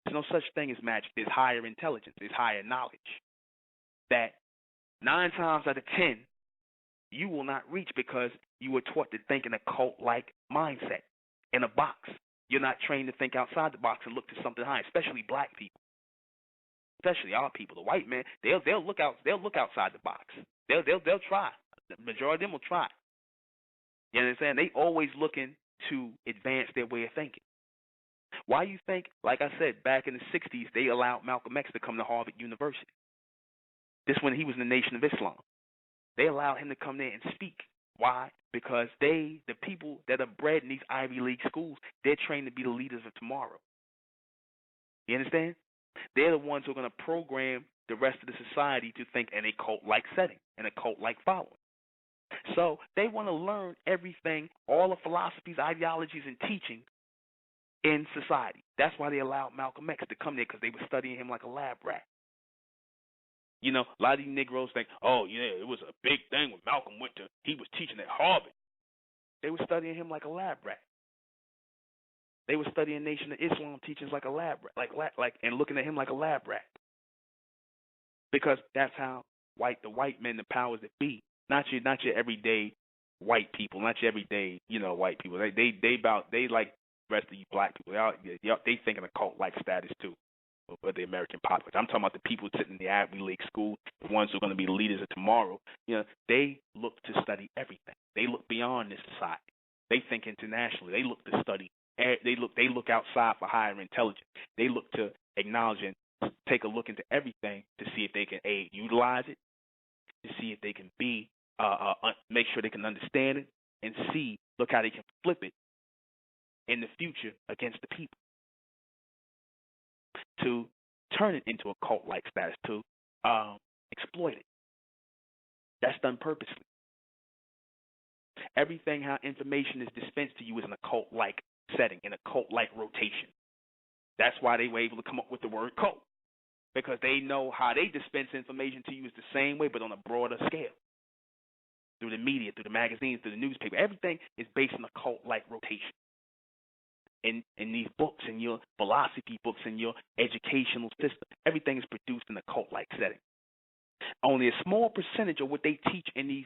There's no such thing as magic. There's higher intelligence. There's higher knowledge that 9 times out of 10 you will not reach, because you were taught to think in a cult-like mindset, in a box. You're not trained to think outside the box and look to something high, especially black people. Especially our people, the white men, they'll look outside the box. They'll try. The majority of them will try. You understand? They always looking to advance their way of thinking. Why you think, like I said, back in the 60s, they allowed Malcolm X to come to Harvard University? This when he was in the Nation of Islam. They allowed him to come there and speak. Why? Because the people that are bred in these Ivy League schools, they're trained to be the leaders of tomorrow. You understand? They're the ones who are going to program the rest of the society to think in a cult-like setting, in a cult-like following. So they want to learn everything, all the philosophies, ideologies, and teachings in society. That's why they allowed Malcolm X to come there, because they were studying him like a lab rat. A lot of these Negroes think, it was a big thing when Malcolm he was teaching at Harvard. They were studying him like a lab rat. They were studying Nation of Islam teachings like a lab rat, and looking at him like a lab rat. Because that's how the white men, the powers that be, not your everyday white people, not your everyday, white people. They like the rest of you black people. They think in a cult like status too. of the American populace. I'm talking about the people sitting in the Ivy League school, the ones who are going to be the leaders of tomorrow. They look to study everything. They look beyond this society. They think internationally. They look to study. They look outside for higher intelligence. They look to acknowledge and take a look into everything to see if they can utilize it, to see if they can make sure they can understand it, and look how they can flip it in the future against the people, to turn it into a cult-like status, to exploit it. That's done purposely. Everything how information is dispensed to you is in a cult-like setting, in a cult-like rotation. That's why they were able to come up with the word cult, because they know how they dispense information to you is the same way, but on a broader scale. Through the media, through the magazines, through the newspaper. Everything is based on a cult-like rotation. In these books, in your philosophy books, in your educational system, everything is produced in a cult-like setting. Only a small percentage of what they teach in these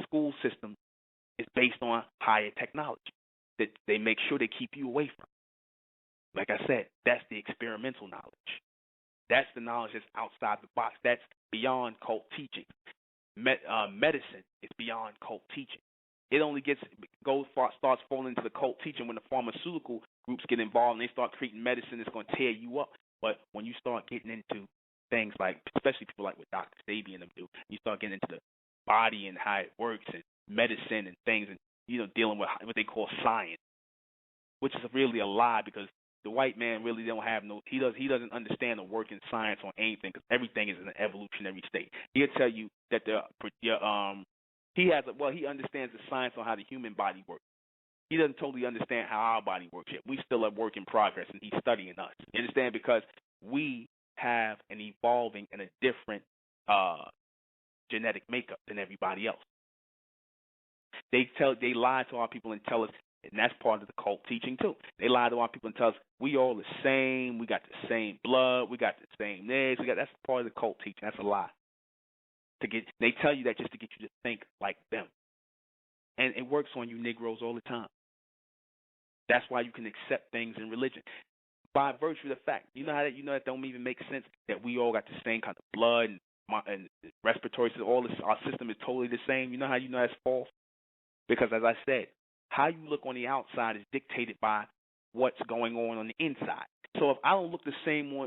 school systems is based on higher technology that they make sure they keep you away from. Like I said, that's the experimental knowledge. That's the knowledge that's outside the box. That's beyond cult teaching. Medicine is beyond cult teaching. It only starts falling into the cult teaching when the pharmaceutical groups get involved and they start creating medicine that's going to tear you up. But when you start getting into things like, especially people like what Dr. Sabi and them do, you start getting into the body and how it works and medicine and things, and dealing with what they call science, which is really a lie, because the white man really don't have he doesn't understand the working science on anything, because everything is in an evolutionary state. He'll tell you that he understands the science on how the human body works. He doesn't totally understand how our body works yet. We still a work in progress, and he's studying us. You understand? Because we have an evolving and a different genetic makeup than everybody else. They lie to our people and tell us, and that's part of the cult teaching too. They lie to our people and tell us we all the same, we got the same blood, we got the same this, that's part of the cult teaching. That's a lie. They tell you that just to get you to think like them. And it works on you Negroes all the time. That's why you can accept things in religion. By virtue of the fact, that don't even make sense, that we all got the same kind of blood and respiratory system, our system is totally the same. You know how that's false? Because as I said, how you look on the outside is dictated by what's going on the inside. So if I don't look the same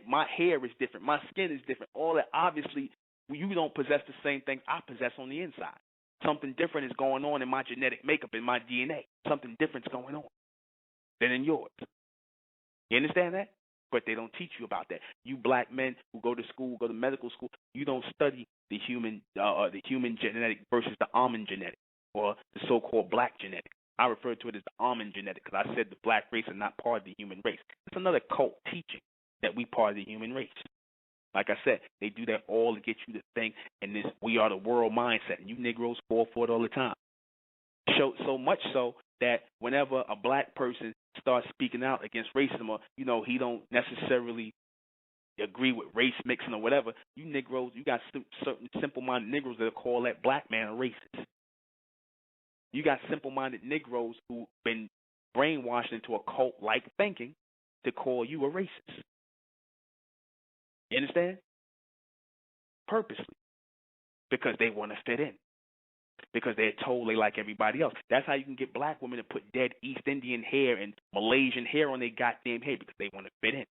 my hair is different, my skin is different, all that, obviously you don't possess the same things I possess on the inside. Something different is going on in my genetic makeup, in my DNA. Something different is going on than in yours. You understand that? But they don't teach you about that. You black men who go to school, go to medical school, you don't study the human genetic versus the almond genetic, or the so-called black genetic. I refer to it as the almond genetic because I said the black race is not part of the human race. It's another cult teaching that we part of the human race. Like I said, they do that all to get you to think in this we are the world mindset, and you Negroes fall for it all the time. So much so that whenever a black person starts speaking out against racism, or he don't necessarily agree with race mixing or whatever, you Negroes, you got certain simple-minded Negroes that call that black man a racist. You got simple-minded Negroes who've been brainwashed into a cult-like thinking to call you a racist. You understand? Purposely. Because they want to fit in. Because they're told they like everybody else. That's how you can get black women to put dead East Indian hair and Malaysian hair on their goddamn head, because they want to fit in.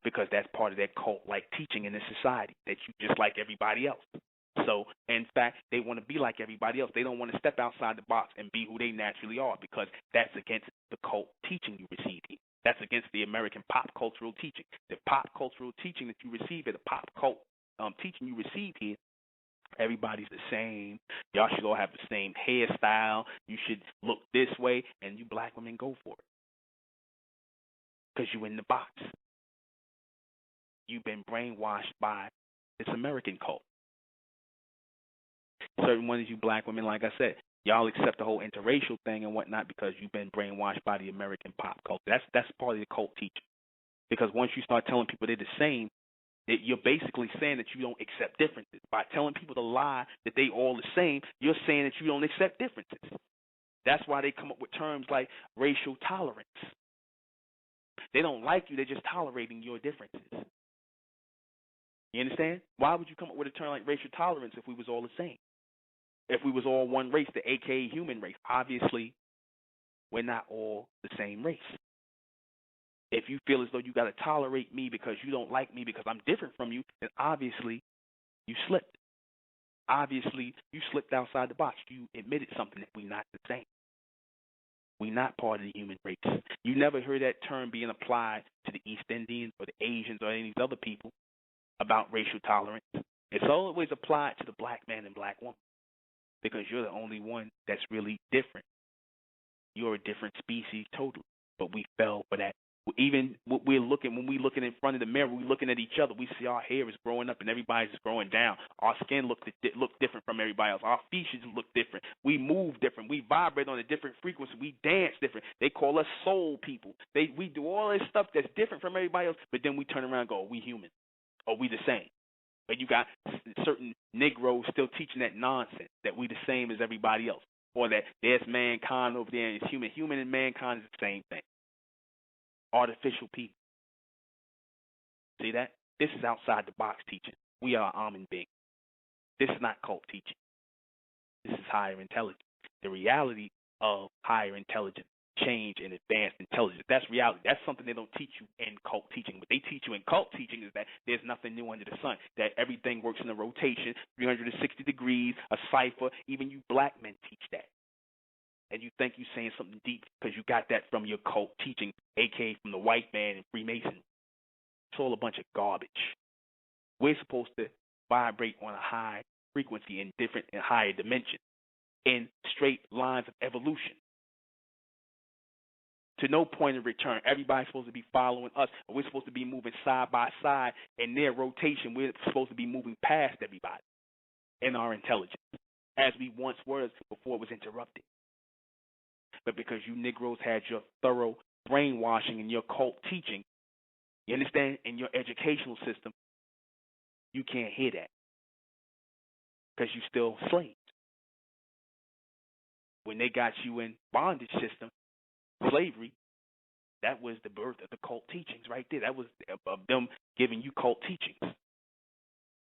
Because that's part of their cult-like teaching in this society, that you just like everybody else. So, in fact, they want to be like everybody else. They don't want to step outside the box and be who they naturally are, because that's against the cult teaching you receive here. That's against the American pop cultural teaching. The pop cultural teaching that you receive here, the pop cult teaching you receive here, everybody's the same. Y'all should all have the same hairstyle. You should look this way, and you black women go for it. Because you're in the box. You've been brainwashed by this American cult. Certain ones, you black women, like I said, y'all accept the whole interracial thing and whatnot because you've been brainwashed by the American pop culture. That's part of the cult teaching. Because once you start telling people they're the same, you're basically saying that you don't accept differences. By telling people the lie that they all the same, you're saying that you don't accept differences. That's why they come up with terms like racial tolerance. They don't like you. They're just tolerating your differences. You understand? Why would you come up with a term like racial tolerance if we was all the same? If we was all one race, the AKA human race? Obviously, we're not all the same race. If you feel as though you got to tolerate me because you don't like me because I'm different from you, then obviously you slipped. Obviously, you slipped outside the box. You admitted something that we're not the same. We're not part of the human race. You never heard that term being applied to the East Indians or the Asians or any of these other people about racial tolerance. It's always applied to the black man and black woman because you're the only one that's really different. You're a different species totally, but we fell for that. Even when we're looking in front of the mirror, we're looking at each other. We see our hair is growing up and everybody's just growing down. Our skin look different from everybody else. Our features look different. We move different. We vibrate on a different frequency. We dance different. They call us soul people. We do all this stuff that's different from everybody else, but then we turn around and go, we human. Or we the same. But you got certain Negroes still teaching that nonsense, that we the same as everybody else. Or that there's mankind over there and it's human. Human and mankind is the same thing. Artificial people. See that? This is outside the box teaching. We are Amen beings. This is not cult teaching. This is higher intelligence. The reality of higher intelligence, change and advanced intelligence. That's reality. That's something they don't teach you in cult teaching. What they teach you in cult teaching is that there's nothing new under the sun, that everything works in a rotation, 360 degrees, a cipher. Even you black men teach that. And you think you're saying something deep because you got that from your cult teaching, a.k.a. from the white man and Freemason. It's all a bunch of garbage. We're supposed to vibrate on a high frequency in different and higher dimensions, in straight lines of evolution. To no point of return. Everybody's supposed to be following us, and we're supposed to be moving side by side in their rotation. We're supposed to be moving past everybody in our intelligence, as we once were before it was interrupted. But because you Negroes had your thorough brainwashing and your cult teaching, you understand, in your educational system, you can't hear that because you're still slaves. When they got you in bondage system, slavery, that was the birth of the cult teachings right there. That was of them giving you cult teachings.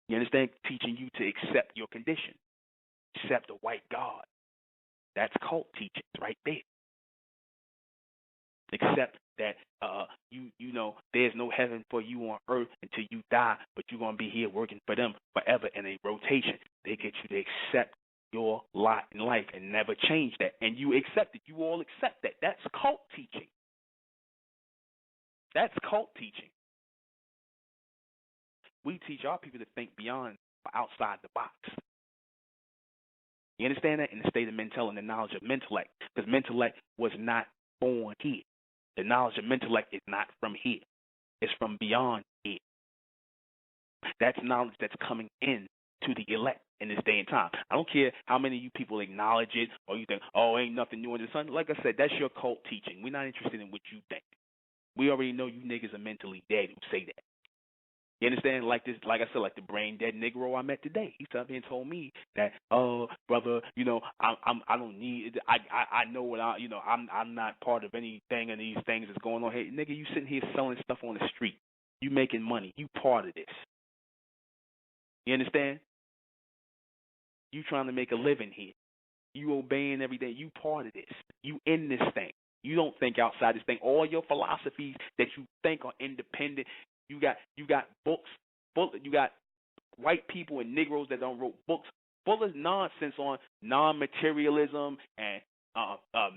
You understand? Teaching you to accept your condition, accept a white God. That's cult teachings right there. Accept that you know there's no heaven for you on earth until you die, but you're going to be here working for them forever in a rotation. They get you to accept your lot in life and never change that. And you accept it. You all accept that. That's cult teaching. That's cult teaching. We teach our people to think beyond or outside the box. You understand that? In the state of mental and the knowledge of mentellect. Because mentellect was not born here. The knowledge of mentellect is not from here. It's from beyond here. That's knowledge that's coming in to the elect in this day and time. I don't care how many of you people acknowledge it or you think, oh, ain't nothing new under the sun. Like I said, that's your cult teaching. We're not interested in what you think. We already know you niggas are mentally dead who say that. You understand? Like this, like I said, like the brain dead Negro I met today. He sat there and told me that, oh, brother, you know, I don't need. I know what I, you know, I'm not part of anything of these things that's going on here. Nigga, you sitting here selling stuff on the street. You making money. You part of this. You understand? You trying to make a living here. You obeying every day. You part of this. You in this thing. You don't think outside this thing. All your philosophies that you think are independent. You got books. You got white people and Negroes that don't wrote books full of nonsense on non-materialism and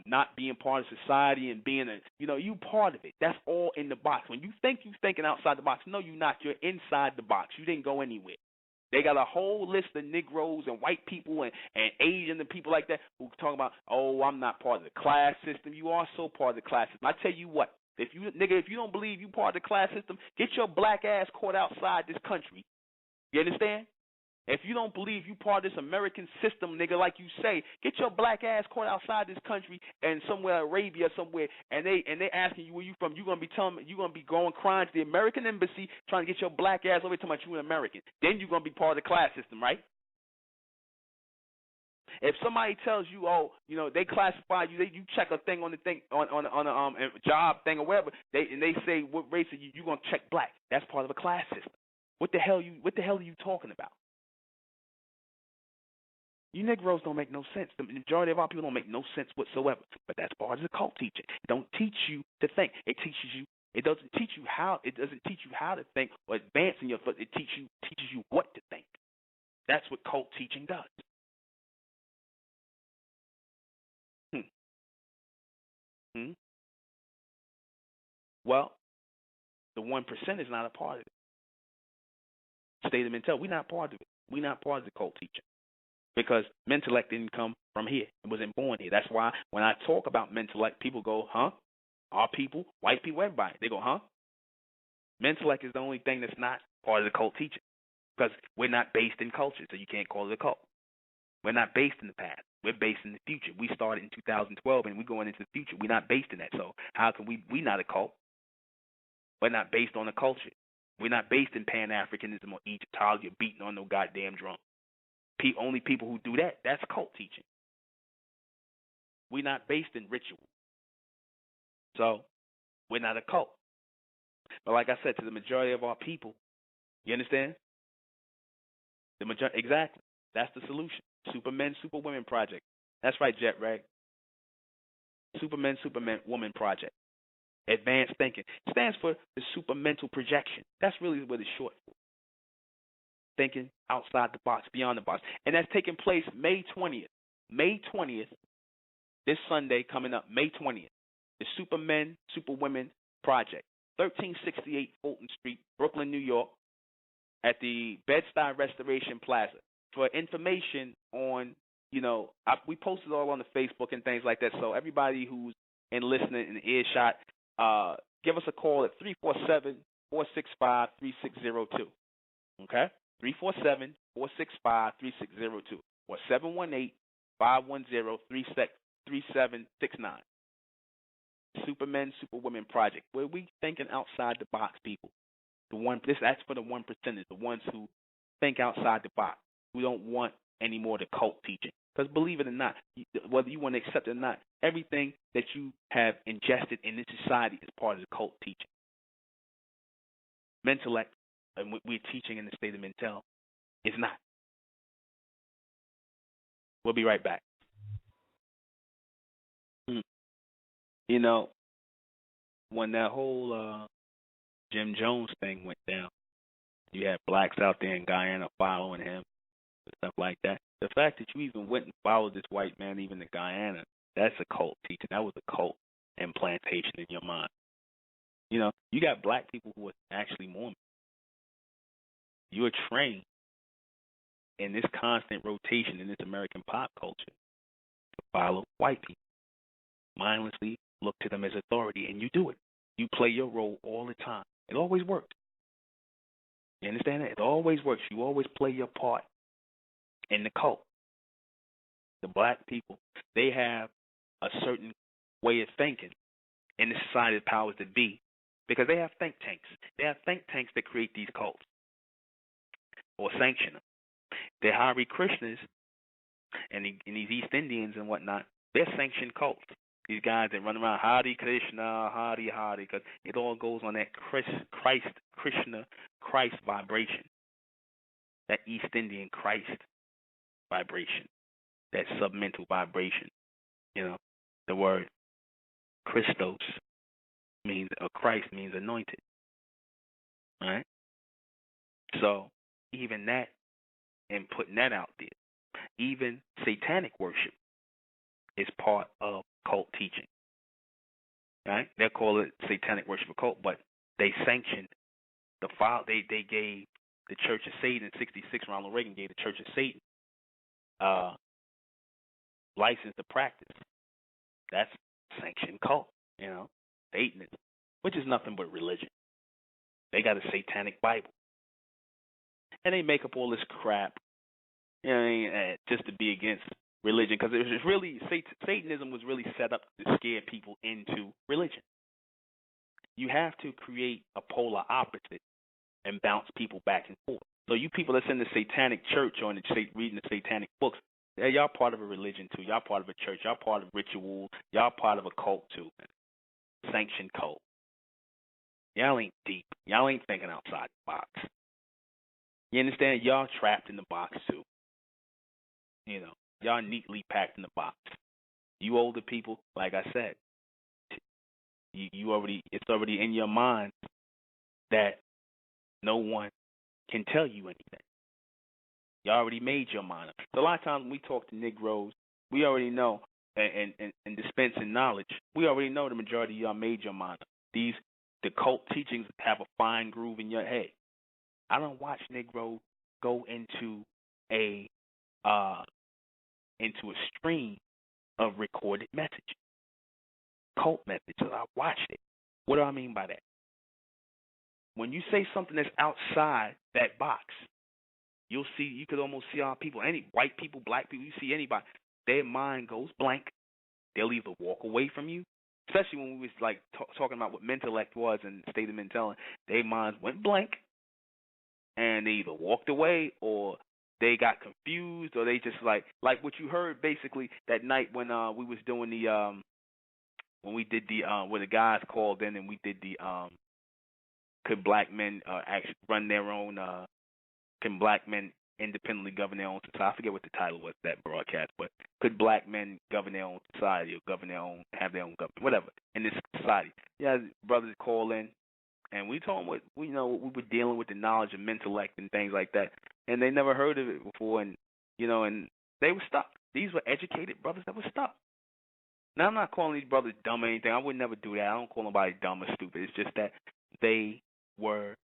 not being part of society and being you part of it. That's all in the box. When you think you're thinking outside the box, no, you're not. You're inside the box. You didn't go anywhere. They got a whole list of Negroes and white people and Asian and people like that who talk about, oh, I'm not part of the class system. You are so part of the class system. I tell you what, if you don't believe you part of the class system, get your black ass caught outside this country. You understand? If you don't believe you part of this American system, nigga, like you say, get your black ass caught outside this country and somewhere, Arabia, somewhere, and they asking you where you from. You gonna be going crying to the American embassy trying to get your black ass over to my you an American. Then you gonna be part of the class system, right? If somebody tells you, oh, they classify you, you check a thing on the thing on a job thing or whatever, they say what race are you? You gonna check black. That's part of a class system. What the hell are you talking about? You Negroes don't make no sense. The majority of our people don't make no sense whatsoever. But that's part of the cult teaching. It don't teach you to think. It teaches you. It doesn't teach you how. It doesn't teach you how to think or advance in your foot. It teaches you what to think. That's what cult teaching does. Well, the 1% is not a part of it. State of Mental, we're not part of it. We're not part of the cult teaching. Because Mentellect didn't come from here. It wasn't born here. That's why when I talk about Mentellect, people go, huh? Our people, white people, everybody. They go, huh? Mentellect is the only thing that's not part of the cult teaching. Because we're not based in culture, so you can't call it a cult. We're not based in the past. We're based in the future. We started in 2012, and we're going into the future. We're not based in that. So how can we not a cult? We're not based on a culture. We're not based in Pan-Africanism or Egyptology or beating on no goddamn drum. Only people who do that, that's cult teaching. We're not based in ritual. So we're not a cult. But like I said, to the majority of our people, you understand? Exactly. That's the solution. Supermen, Superwomen Project. That's right, Jet Rag. Supermen, Superwoman Project. Advanced thinking. It stands for the supermental projection. That's really what it's short for. Thinking outside the box, beyond the box. And that's taking place May 20th. May 20th, this Sunday coming up, May 20th. The Supermen, Superwomen Project. 1368 Fulton Street, Brooklyn, New York, at the Bed-Stuy Restoration Plaza. For information on, we posted all on the Facebook and things like that. So everybody who's listening in the earshot, give us a call at 347-465-3602. Okay? 347-465-3602 or 718-510-3769. Supermen, Superwomen Project, where we thinking outside the box, people. That's for the 1%ers, the ones who think outside the box, who don't want any more the cult teaching. Because believe it or not, whether you want to accept it or not, everything that you have ingested in this society is part of the cult teaching. Mentellect, and what we're teaching in the state of Mental, is not. We'll be right back. When that whole Jim Jones thing went down, you had blacks out there in Guyana following him and stuff like that. The fact that you even went and followed this white man even in Guyana, that's a cult teaching. That was a cult implantation in your mind. You got black people who are actually Mormon. You are trained in this constant rotation in this American pop culture to follow white people. Mindlessly look to them as authority, and you do it. You play your role all the time. It always worked. You understand that? It always works. You always play your part in the cult. The black people, they have a certain way of thinking in the society of powers that be because they have think tanks. They have think tanks that create these cults or sanction them. The Hare Krishnas and these East Indians and whatnot, they're sanctioned cults. These guys that run around Hare Krishna, Hare Hare, because it all goes on that Christ vibration, that East Indian Christ vibration, that submental vibration. The word Christos means, or Christ means anointed. All right? So even that, and putting that out there, even satanic worship is part of cult teaching. Right? They call it satanic worship or cult, but they sanctioned the file. They gave the Church of Satan in '66. Ronald Reagan gave the Church of Satan license to practice. That's sanctioned cult. Satanism, which is nothing but religion. They got a satanic Bible, and they make up all this crap. Just to be against religion, because it was really Satanism was really set up to scare people into religion. You have to create a polar opposite and bounce people back and forth. So you people that's in the satanic church or reading the satanic books, Yeah, y'all part of a religion too. Y'all part of a church. Y'all part of ritual. Y'all part of a cult too. Sanctioned cult. Y'all ain't deep. Y'all ain't thinking outside the box. You understand? Y'all trapped in the box too. You know, y'all neatly packed in the box. You older people, like I said, you already, it's already in your mind that no one can tell you anything. You already made your mind up. So a lot of times when we talk to Negroes, we already know and dispensing knowledge. We already know the majority of y'all made your mind up. The cult teachings have a fine groove in your head. I don't watch Negroes go into a stream of recorded message, cult messages. I watched it. What do I mean by that? When you say something that's outside that box, you could almost see our people, any white people, black people, you see anybody, their mind goes blank. They'll either walk away from you, especially when we was like talking about what mentellect was and state of mentality. Their minds went blank, and they either walked away or they got confused, or they just like what you heard basically that night when we was doing the when we did the when the guys called in and we did the could black men actually run their own can black men independently govern their own society? I forget what the title was that broadcast, but could black men govern their own society or govern their own, have their own government, whatever, in this society? Yeah, brothers call in, and we told them what we were dealing with, the knowledge of intellect and things like that, and they never heard of it before, and and they were stuck. These were educated brothers that were stuck. Now, I'm not calling these brothers dumb or anything. I would never do that. I don't call nobody dumb or stupid. It's just that they were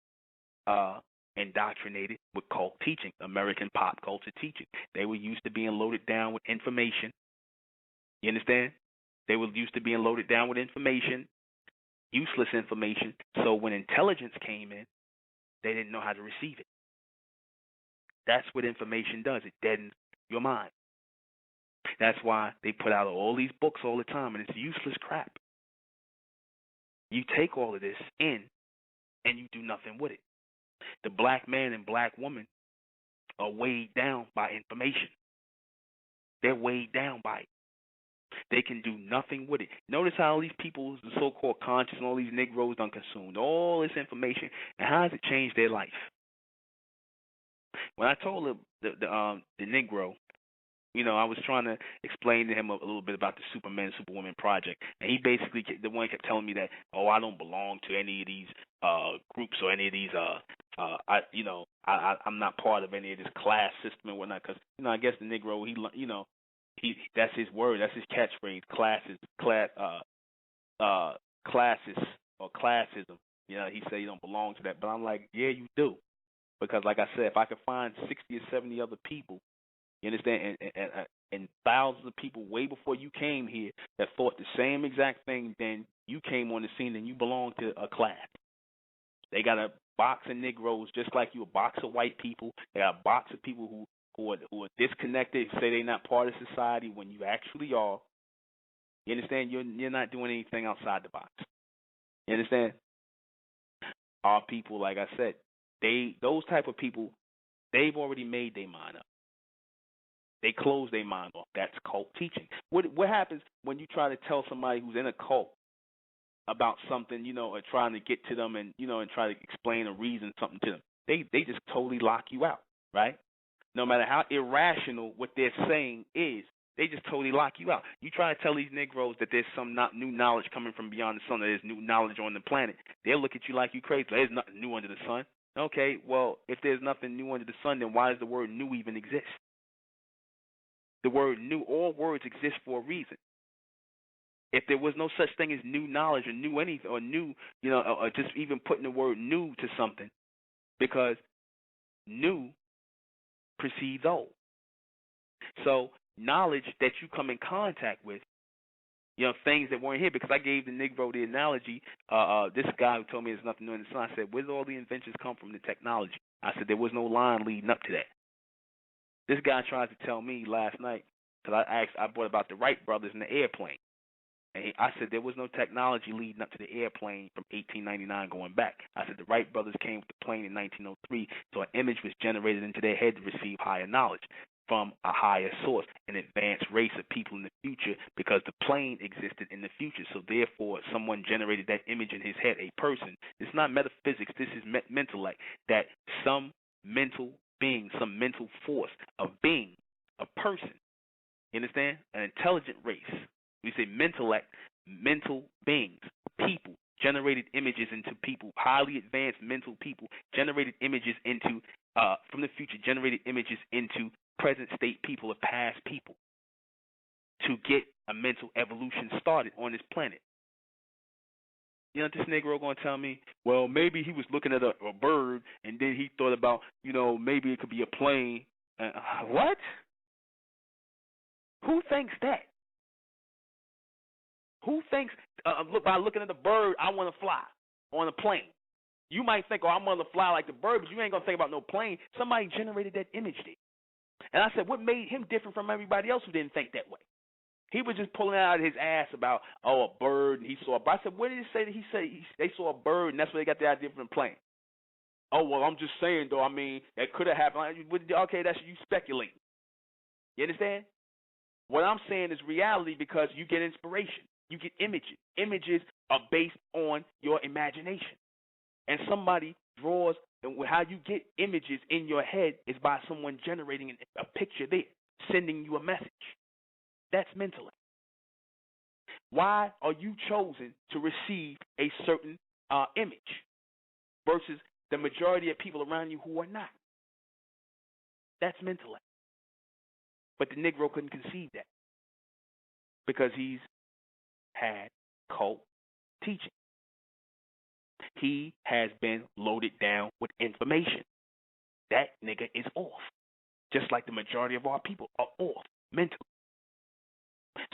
indoctrinated with cult teaching, American pop culture teaching. They were used to being loaded down with information. You understand? They were used to being loaded down with information, useless information. So when intelligence came in, they didn't know how to receive it. That's what information does. It deadens your mind. That's why they put out all these books all the time, and it's useless crap. You take all of this in, and you do nothing with it. The black man and black woman are weighed down by information. They're weighed down by it. They can do nothing with it. Notice how all these people, the so-called conscious, and all these Negroes done consumed all this information, and how has it changed their life? When I told the Negro, I was trying to explain to him a little bit about the Superman, Superwoman project, and he basically, the one kept telling me that, I don't belong to any of these groups or any of these, I'm not part of any of this class system and whatnot, because I guess the Negro, he that's his word, that's his catchphrase, classes or classism. He said he don't belong to that, but I'm like, yeah, you do, because like I said, if I could find 60 or 70 other people, you understand, and thousands of people way before you came here that thought the same exact thing, then you came on the scene and you belong to a class. They got a box of Negroes just like you, a box of white people. They got a box of people who are disconnected, say they're not part of society when you actually are. You understand? You're not doing anything outside the box. You understand? Our people, like I said, those type of people, they've already made their mind up. They close their mind off. That's cult teaching. What happens when you try to tell somebody who's in a cult about something, or trying to get to them and and try to explain or reason something to them? They just totally lock you out, right? No matter how irrational what they're saying is, they just totally lock you out. You try to tell these Negroes that there's some new knowledge coming from beyond the sun, that there's new knowledge on the planet, they'll look at you like you crazy. There's nothing new under the sun. Okay, well, if there's nothing new under the sun, then why does the word new even exist? The word new, all words exist for a reason. If there was no such thing as new knowledge or new anything or new, or just even putting the word new to something, because new precedes old. So knowledge that you come in contact with, things that weren't here, because I gave the Negro the analogy, this guy who told me there's nothing new in the sun, I said, where did all the inventions come from, the technology? I said, there was no line leading up to that. This guy tried to tell me last night, because I brought about the Wright brothers and the airplane. And I said there was no technology leading up to the airplane from 1899 going back. I said the Wright brothers came with the plane in 1903, so an image was generated into their head to receive higher knowledge. from a higher source, an advanced race of people in the future, because the plane existed in the future. So therefore, someone generated that image in his head, a person. It's not metaphysics. This is mental, like that some mental being, some mental force, a being, a person. You understand? An intelligent race. We say mentellect, mental beings, people, generated images into people, highly advanced mental people, generated images into, from the future, generated images into present state people or past people to get a mental evolution started on this planet. You know what this Negro going to tell me? Well, maybe he was looking at a bird and then he thought about, maybe it could be a plane. What? Who thinks that? Who thinks, by looking at the bird, I want to fly on a plane? You might think, I'm going to fly like the bird, but you ain't going to think about no plane. Somebody generated that image there. And I said, what made him different from everybody else who didn't think that way? He was just pulling out of his ass about, a bird, and he saw a bird. I said, what did he say that he said they saw a bird, and that's where they got the idea from the plane? Oh, well, I'm just saying, though, that could have happened. Okay, that's you speculating. You understand? What I'm saying is reality, because you get inspiration. You get images. Images are based on your imagination. And somebody draws, and how you get images in your head is by someone generating a picture there, sending you a message. That's mental. Why are you chosen to receive a certain image versus the majority of people around you who are not? That's mental. But the Negro couldn't conceive that because he's had cult teaching. He has been loaded down with information. That nigga is off, just like the majority of our people are off mentally.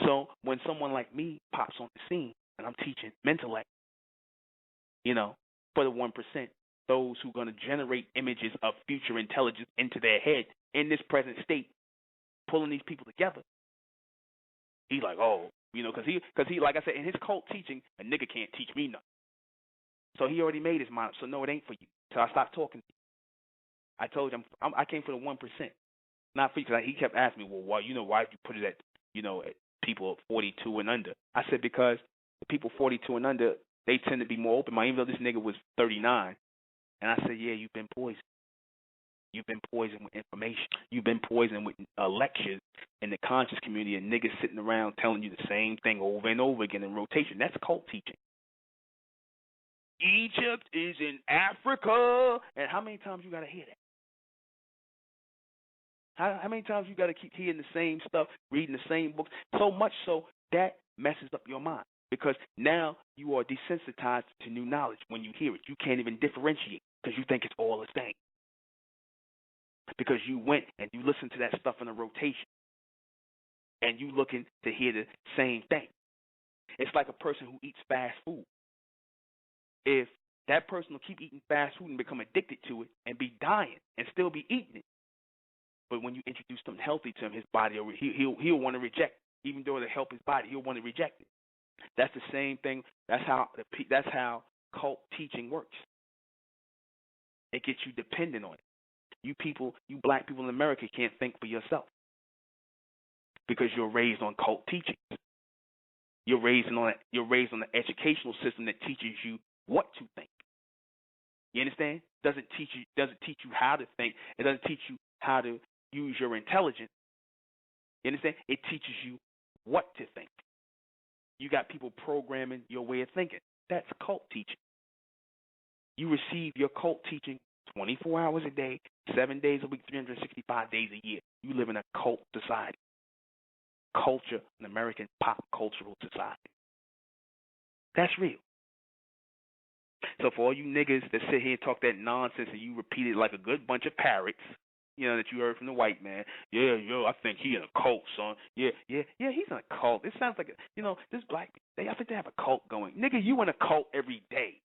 So when someone like me pops on the scene and I'm teaching mental, for the 1%, those who are going to generate images of future intelligence into their head in this present state, pulling these people together, he's like, because he, like I said, in his cult teaching, a nigga can't teach me nothing. So he already made his mind up. So no, it ain't for you. So I stopped talking to you. I told him I came for the 1%, not for you. Because he kept asking me, well, why did you put it at, at people 42 and under? I said because the people 42 and under, they tend to be more open-minded. Even though this nigga was 39, and I said, yeah, you've been poisoned. You've been poisoned with information. You've been poisoned with lectures in the conscious community and niggas sitting around telling you the same thing over and over again in rotation. That's cult teaching. Egypt is in Africa. And how many times you got to hear that? How many times you got to keep hearing the same stuff, reading the same books? So much so that messes up your mind because now you are desensitized to new knowledge. When you hear it, you can't even differentiate because you think it's all the same. Because you went and you listened to that stuff in a rotation and you looking to hear the same thing. It's like a person who eats fast food. If that person will keep eating fast food and become addicted to it and be dying and still be eating it, but when you introduce something healthy to him, his body he'll want to reject it. Even though it'll help his body, he'll want to reject it. That's the same thing. That's how cult teaching works. It gets you dependent on it. You black people in America can't think for yourself because you're raised on cult teachings. You're raised on the educational system that teaches you what to think. You understand? Doesn't teach you how to think. It doesn't teach you how to use your intelligence. You understand? It teaches you what to think. You got people programming your way of thinking. That's cult teaching. You receive your cult teaching 24 hours a day, 7 days a week, 365 days a year. You live in a cult society. Culture, an American pop cultural society. That's real. So for all you niggas that sit here and talk that nonsense and you repeat it like a good bunch of parrots, that you heard from the white man, I think he in a cult, son. Yeah, he's in a cult. It sounds like, this black, I think they have a cult going. Nigga, you in a cult every day.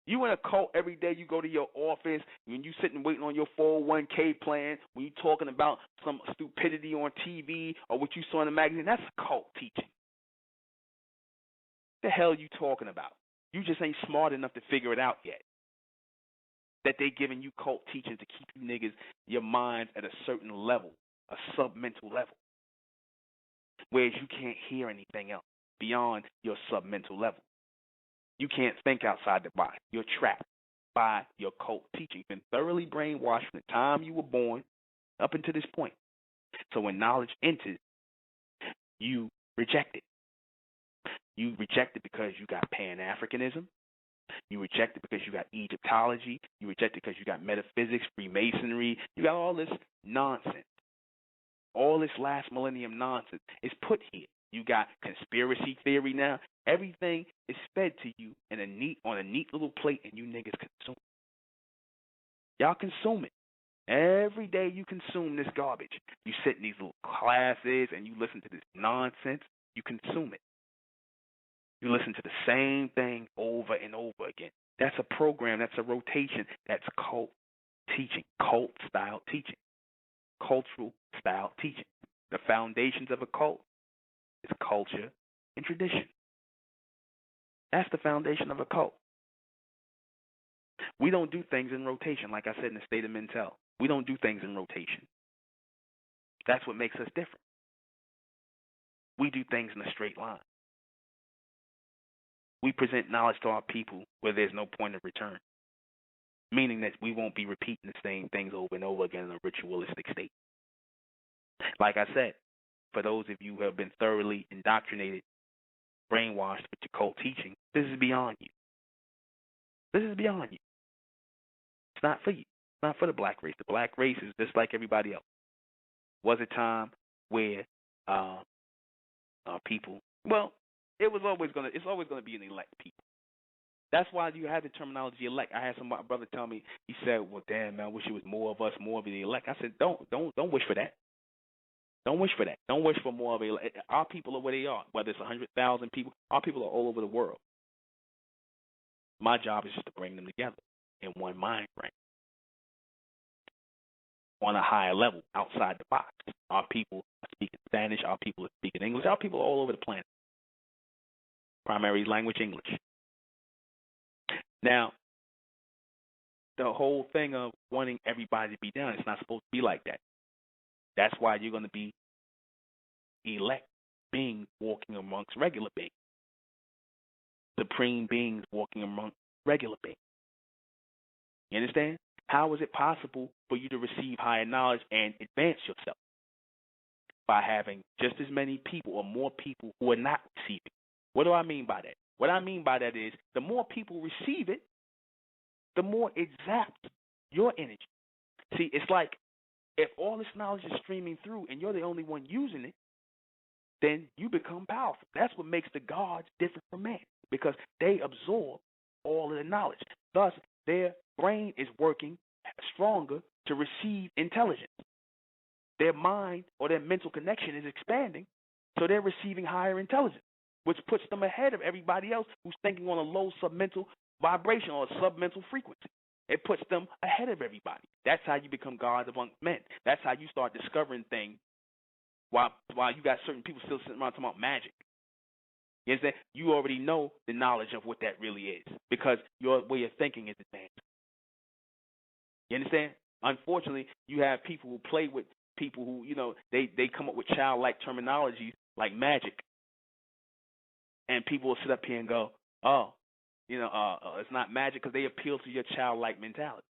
You in a cult every day. You go to your office, when you sitting waiting on your 401k plan, when you talking about some stupidity on TV or what you saw in the magazine, that's cult teaching. The hell you talking about? You just ain't smart enough to figure it out yet. that they giving you cult teachings to keep you niggas, your minds at a certain level, a submental level, whereas you can't hear anything else beyond your submental level. You can't think outside the box. You're trapped by your cult teaching. You've been thoroughly brainwashed from the time you were born up until this point. So when knowledge enters, you reject it. You reject it because you got Pan-Africanism. You reject it because you got Egyptology. You reject it because you got metaphysics, Freemasonry. You got all this nonsense. All this last millennium nonsense is put here. You got conspiracy theory now. Everything is fed to you on a neat little plate, and you niggas consume it. Y'all consume it. Every day you consume this garbage. You sit in these little classes and you listen to this nonsense. You consume it. You listen to the same thing over and over again. That's a program. That's a rotation. That's cult teaching, cult-style teaching, cultural-style teaching. The foundations of a cult is culture and tradition. That's the foundation of a cult. We don't do things in rotation, like I said in the State of Mental. We don't do things in rotation. That's what makes us different. We do things in a straight line. We present knowledge to our people where there's no point of return, meaning that we won't be repeating the same things over and over again in a ritualistic state. Like I said, for those of you who have been thoroughly indoctrinated, brainwashed with your cult teaching, this is beyond you. This is beyond you. It's not for you. It's not for the black race. The black race is just like everybody else. Was a time where people, well, it's always gonna be an elect people. That's why you have the terminology elect. I had some brother tell me, he said, "Well, damn man, I wish it was more of us, more of the elect." I said, don't wish for that. Don't wish for that. Don't wish for more of a. Our people are where they are. Whether it's 100,000 people, our people are all over the world. My job is just to bring them together in one mind frame, on a higher level, outside the box. Our people are speaking Spanish. Our people are speaking English. Our people are all over the planet. Primary language, English. Now, the whole thing of wanting everybody to be down, it's not supposed to be like that. That's why you're going to be elect beings walking amongst regular beings. Supreme beings walking amongst regular beings. You understand? How is it possible for you to receive higher knowledge and advance yourself? By having just as many people or more people who are not receiving. What do I mean by that? What I mean by that is the more people receive it, the more it zaps your energy. See, it's like if all this knowledge is streaming through and you're the only one using it, then you become powerful. That's what makes the gods different from man, because they absorb all of the knowledge. Thus, their brain is working stronger to receive intelligence. Their mind or their mental connection is expanding, so they're receiving higher intelligence, which puts them ahead of everybody else who's thinking on a low submental vibration or a submental frequency. It puts them ahead of everybody. That's how you become gods among men. That's how you start discovering things while you got certain people still sitting around talking about magic. You understand? You already know the knowledge of what that really is because your way of thinking is advanced. You understand? Unfortunately, you have people who play with people who, they come up with childlike terminologies like magic. And people will sit up here and go, it's not magic because they appeal to your childlike mentality.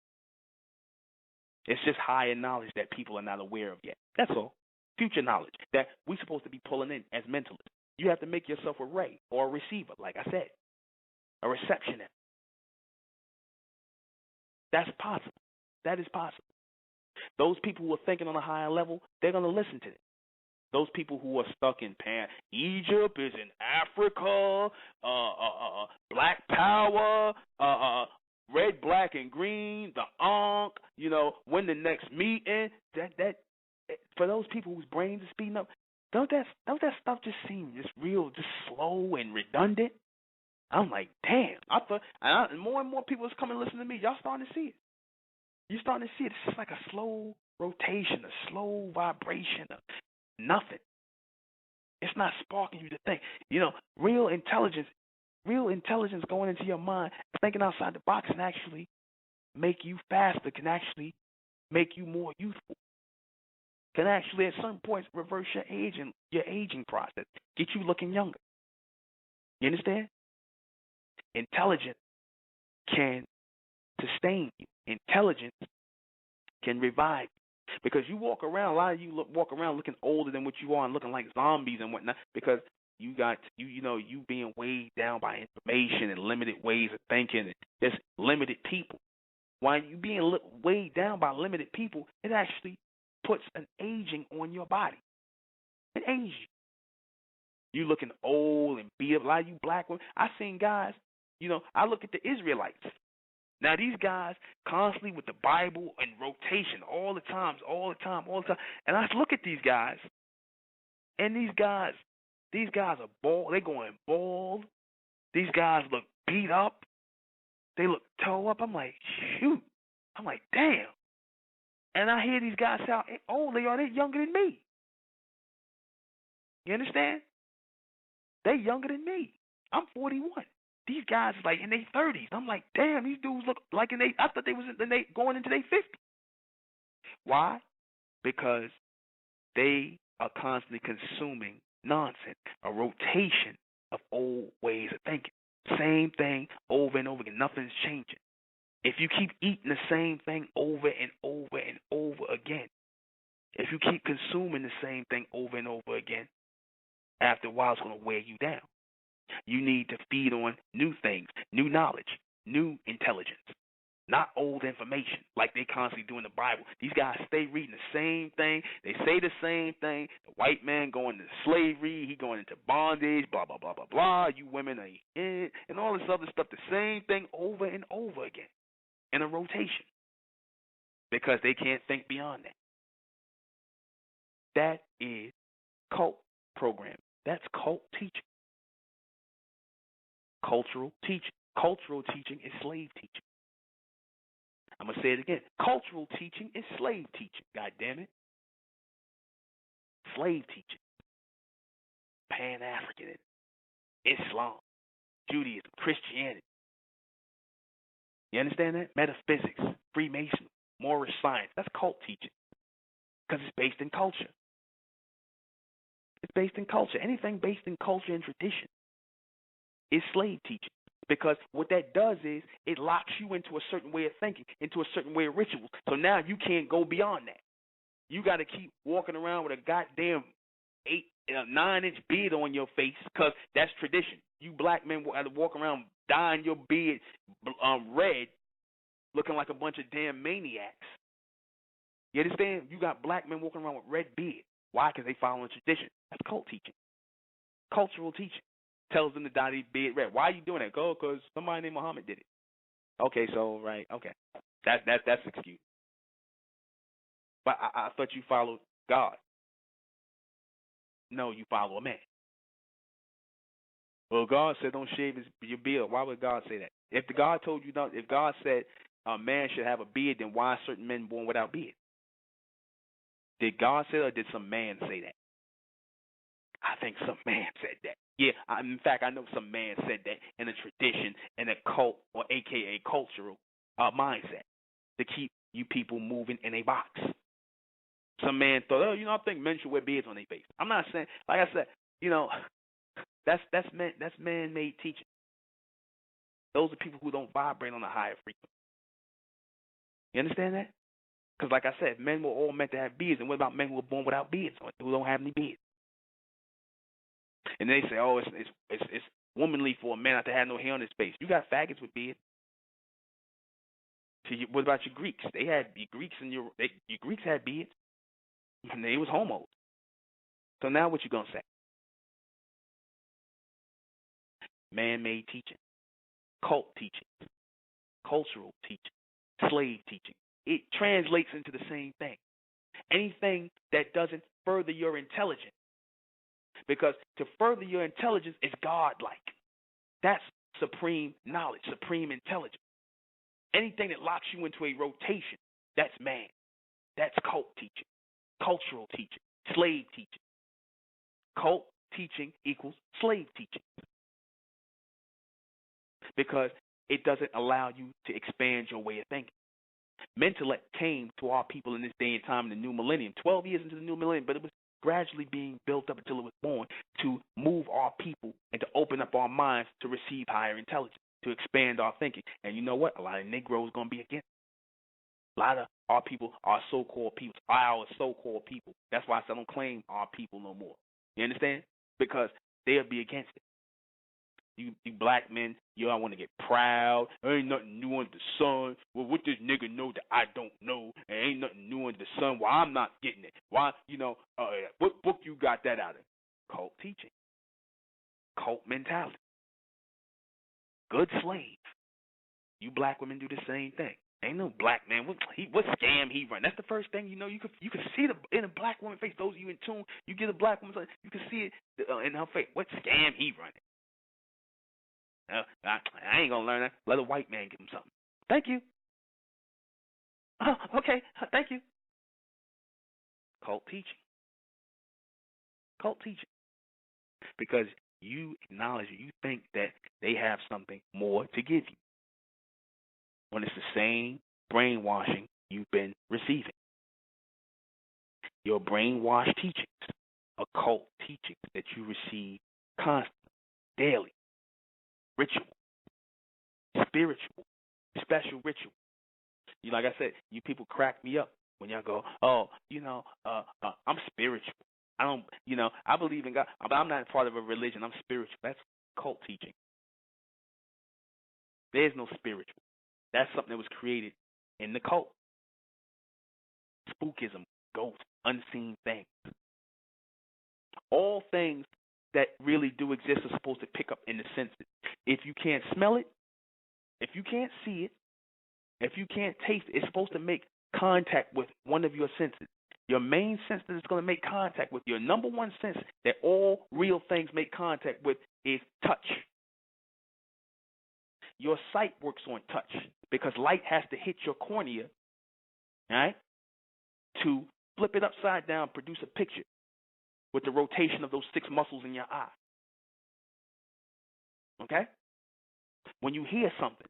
It's just higher knowledge that people are not aware of yet. That's all. Future knowledge that we're supposed to be pulling in as mentalists. You have to make yourself a ray or a receiver, like I said, a receptionist. That's possible. That is possible. Those people who are thinking on a higher level, they're going to listen to it. Those people who are stuck in Egypt is in Africa, Black Power, red, black, and green, the Ankh, when the next meeting. That for those people whose brains are speeding up, don't that stuff just seem just real, just slow and redundant? I'm like, damn. More and more people is coming to listen to me. Y'all starting to see it. You're starting to see it. It's just like a slow rotation, a slow vibration of nothing. It's not sparking you to think. Real intelligence going into your mind, thinking outside the box and actually make you faster, can actually make you more youthful, can actually at certain points reverse your aging process, get you looking younger. You understand? Intelligence can sustain you. Intelligence can revive you. Because you walk around, a lot of you walk around looking older than what you are and looking like zombies and whatnot, because you being weighed down by information and limited ways of thinking and just limited people. While you being weighed down by limited people, it actually puts an aging on your body. It ages you. You looking old and beat up. A lot of you black women, I seen guys, I look at the Israelites. Now these guys constantly with the Bible in rotation all the time. And I look at these guys, and these guys are bald. They're going bald. These guys look beat up. They look toe up. I'm like, shoot. I'm like, damn. And I hear these guys sound old. They're younger than me. You understand? They're younger than me. I'm 41. These guys are like in their 30s. I'm like, damn, these dudes look like I thought they was going into their 50s. Why? Because they are constantly consuming nonsense, a rotation of old ways of thinking. Same thing over and over again. Nothing's changing. If you keep eating the same thing over and over and over again, if you keep consuming the same thing over and over again, after a while it's going to wear you down. You need to feed on new things, new knowledge, new intelligence, not old information like they constantly do in the Bible. These guys stay reading the same thing. They say the same thing. The white man going into slavery, he going into bondage, blah, blah, blah, blah, blah. You women are in, and all this other stuff, the same thing over and over again in a rotation because they can't think beyond that. That is cult programming. That's cult teaching. Cultural teaching. Cultural teaching is slave teaching. I'm going to say it again. Cultural teaching is slave teaching. God damn it. Slave teaching. Pan-Africanism, Islam, Judaism, Christianity. You understand that? Metaphysics, Freemasonry, Moorish science. That's cult teaching because it's based in culture. It's based in culture. Anything based in culture and tradition is slave teaching. Because what that does is it locks you into a certain way of thinking, into a certain way of rituals. So now you can't go beyond that. You got to keep walking around with a goddamn 9-inch beard on your face because that's tradition. You black men have to walk around dyeing your beard red, looking like a bunch of damn maniacs. You understand? You got black men walking around with red beard. Why? Because they following tradition. That's cult teaching. Cultural teaching. Tells them to dye their beard red. Why are you doing that? Go, because somebody named Muhammad did it. Okay, so, right, okay. That's excuse. But I thought you followed God. No, you follow a man. Well, God said don't shave your beard. Why would God say that? If God told you not, if God said a man should have a beard, then why are certain men born without beard? Did God say that or did some man say that? I think some man said that. Yeah, in fact, I know some man said that in a tradition, in a cult, or AKA cultural mindset, to keep you people moving in a box. Some man thought, I think men should wear beards on their face. I'm not saying, like I said, that's man-made teaching. Those are people who don't vibrate on a higher frequency. You understand that? Because, like I said, men were all meant to have beards, and what about men who were born without beards, who don't have any beards? And they say, it's womanly for a man not to have no hair on his face. You got faggots with beards. So what about your Greeks? Your Greeks had beards, and they was homos. So now what you gonna say? Man-made teaching, cult teaching, cultural teaching, slave teaching. It translates into the same thing. Anything that doesn't further your intelligence. Because to further your intelligence is God-like. That's supreme knowledge, supreme intelligence. Anything that locks you into a rotation, that's man. That's cult teaching, cultural teaching, slave teaching. Cult teaching equals slave teaching. Because it doesn't allow you to expand your way of thinking. Mentellect came to our people in this day and time in the new millennium, 12 years into the new millennium, but it was gradually being built up until it was born to move our people and to open up our minds to receive higher intelligence, to expand our thinking. And you know what? A lot of Negroes going to be against it. A lot of our people, our so-called people, our so-called people. That's why I don't claim our people no more. You understand? Because they'll be against it. You black men, y'all want to get proud. There ain't nothing new under the sun. Well, what this nigga know that I don't know? There ain't nothing new under the sun. Well, I'm not getting it. Why, what book you got that out of? Cult teaching. Cult mentality. Good slave. You black women do the same thing. Ain't no black man. What scam he run? That's the first thing you know. You can see the in a black woman's face. Those of you in tune, you get a black woman's face, you can see it in her face. What scam he running? I ain't gonna learn that. Let a white man give him something. Thank you. Oh, okay. Thank you. Cult teaching. Cult teaching. Because you acknowledge it. You think that they have something more to give you. When it's the same brainwashing you've been receiving. Your brainwashed teachings, occult teachings that you receive constantly, daily. Ritual, spiritual, special ritual. Like I said, you people crack me up when y'all go, I'm spiritual. I believe in God, but I'm not part of a religion. I'm spiritual. That's cult teaching. There's no spiritual. That's something that was created in the cult. Spookism, ghosts, unseen things. All things that really do exist are supposed to pick up in the senses. If you can't smell it, if you can't see it, if you can't taste it, it's supposed to make contact with one of your senses. Your main sense that it's going to make contact with, your number one sense that all real things make contact with is touch. Your sight works on touch because light has to hit your cornea, all right, to flip it upside down, produce a picture with the rotation of those 6 muscles in your eye. Okay? When you hear something,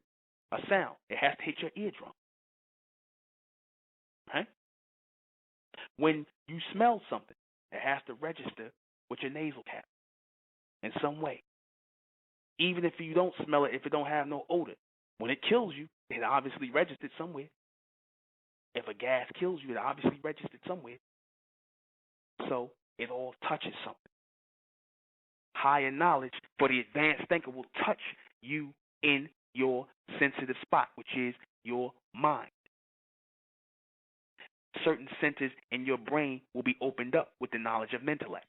a sound, it has to hit your eardrum. Right? When you smell something, it has to register with your nasal cap in some way. Even if you don't smell it, if it don't have no odor, when it kills you, it obviously registered somewhere. If a gas kills you, it obviously registered somewhere. So it all touches something. Higher knowledge for the advanced thinker will touch you in your sensitive spot, which is your mind. Certain centers in your brain will be opened up with the knowledge of mentellect.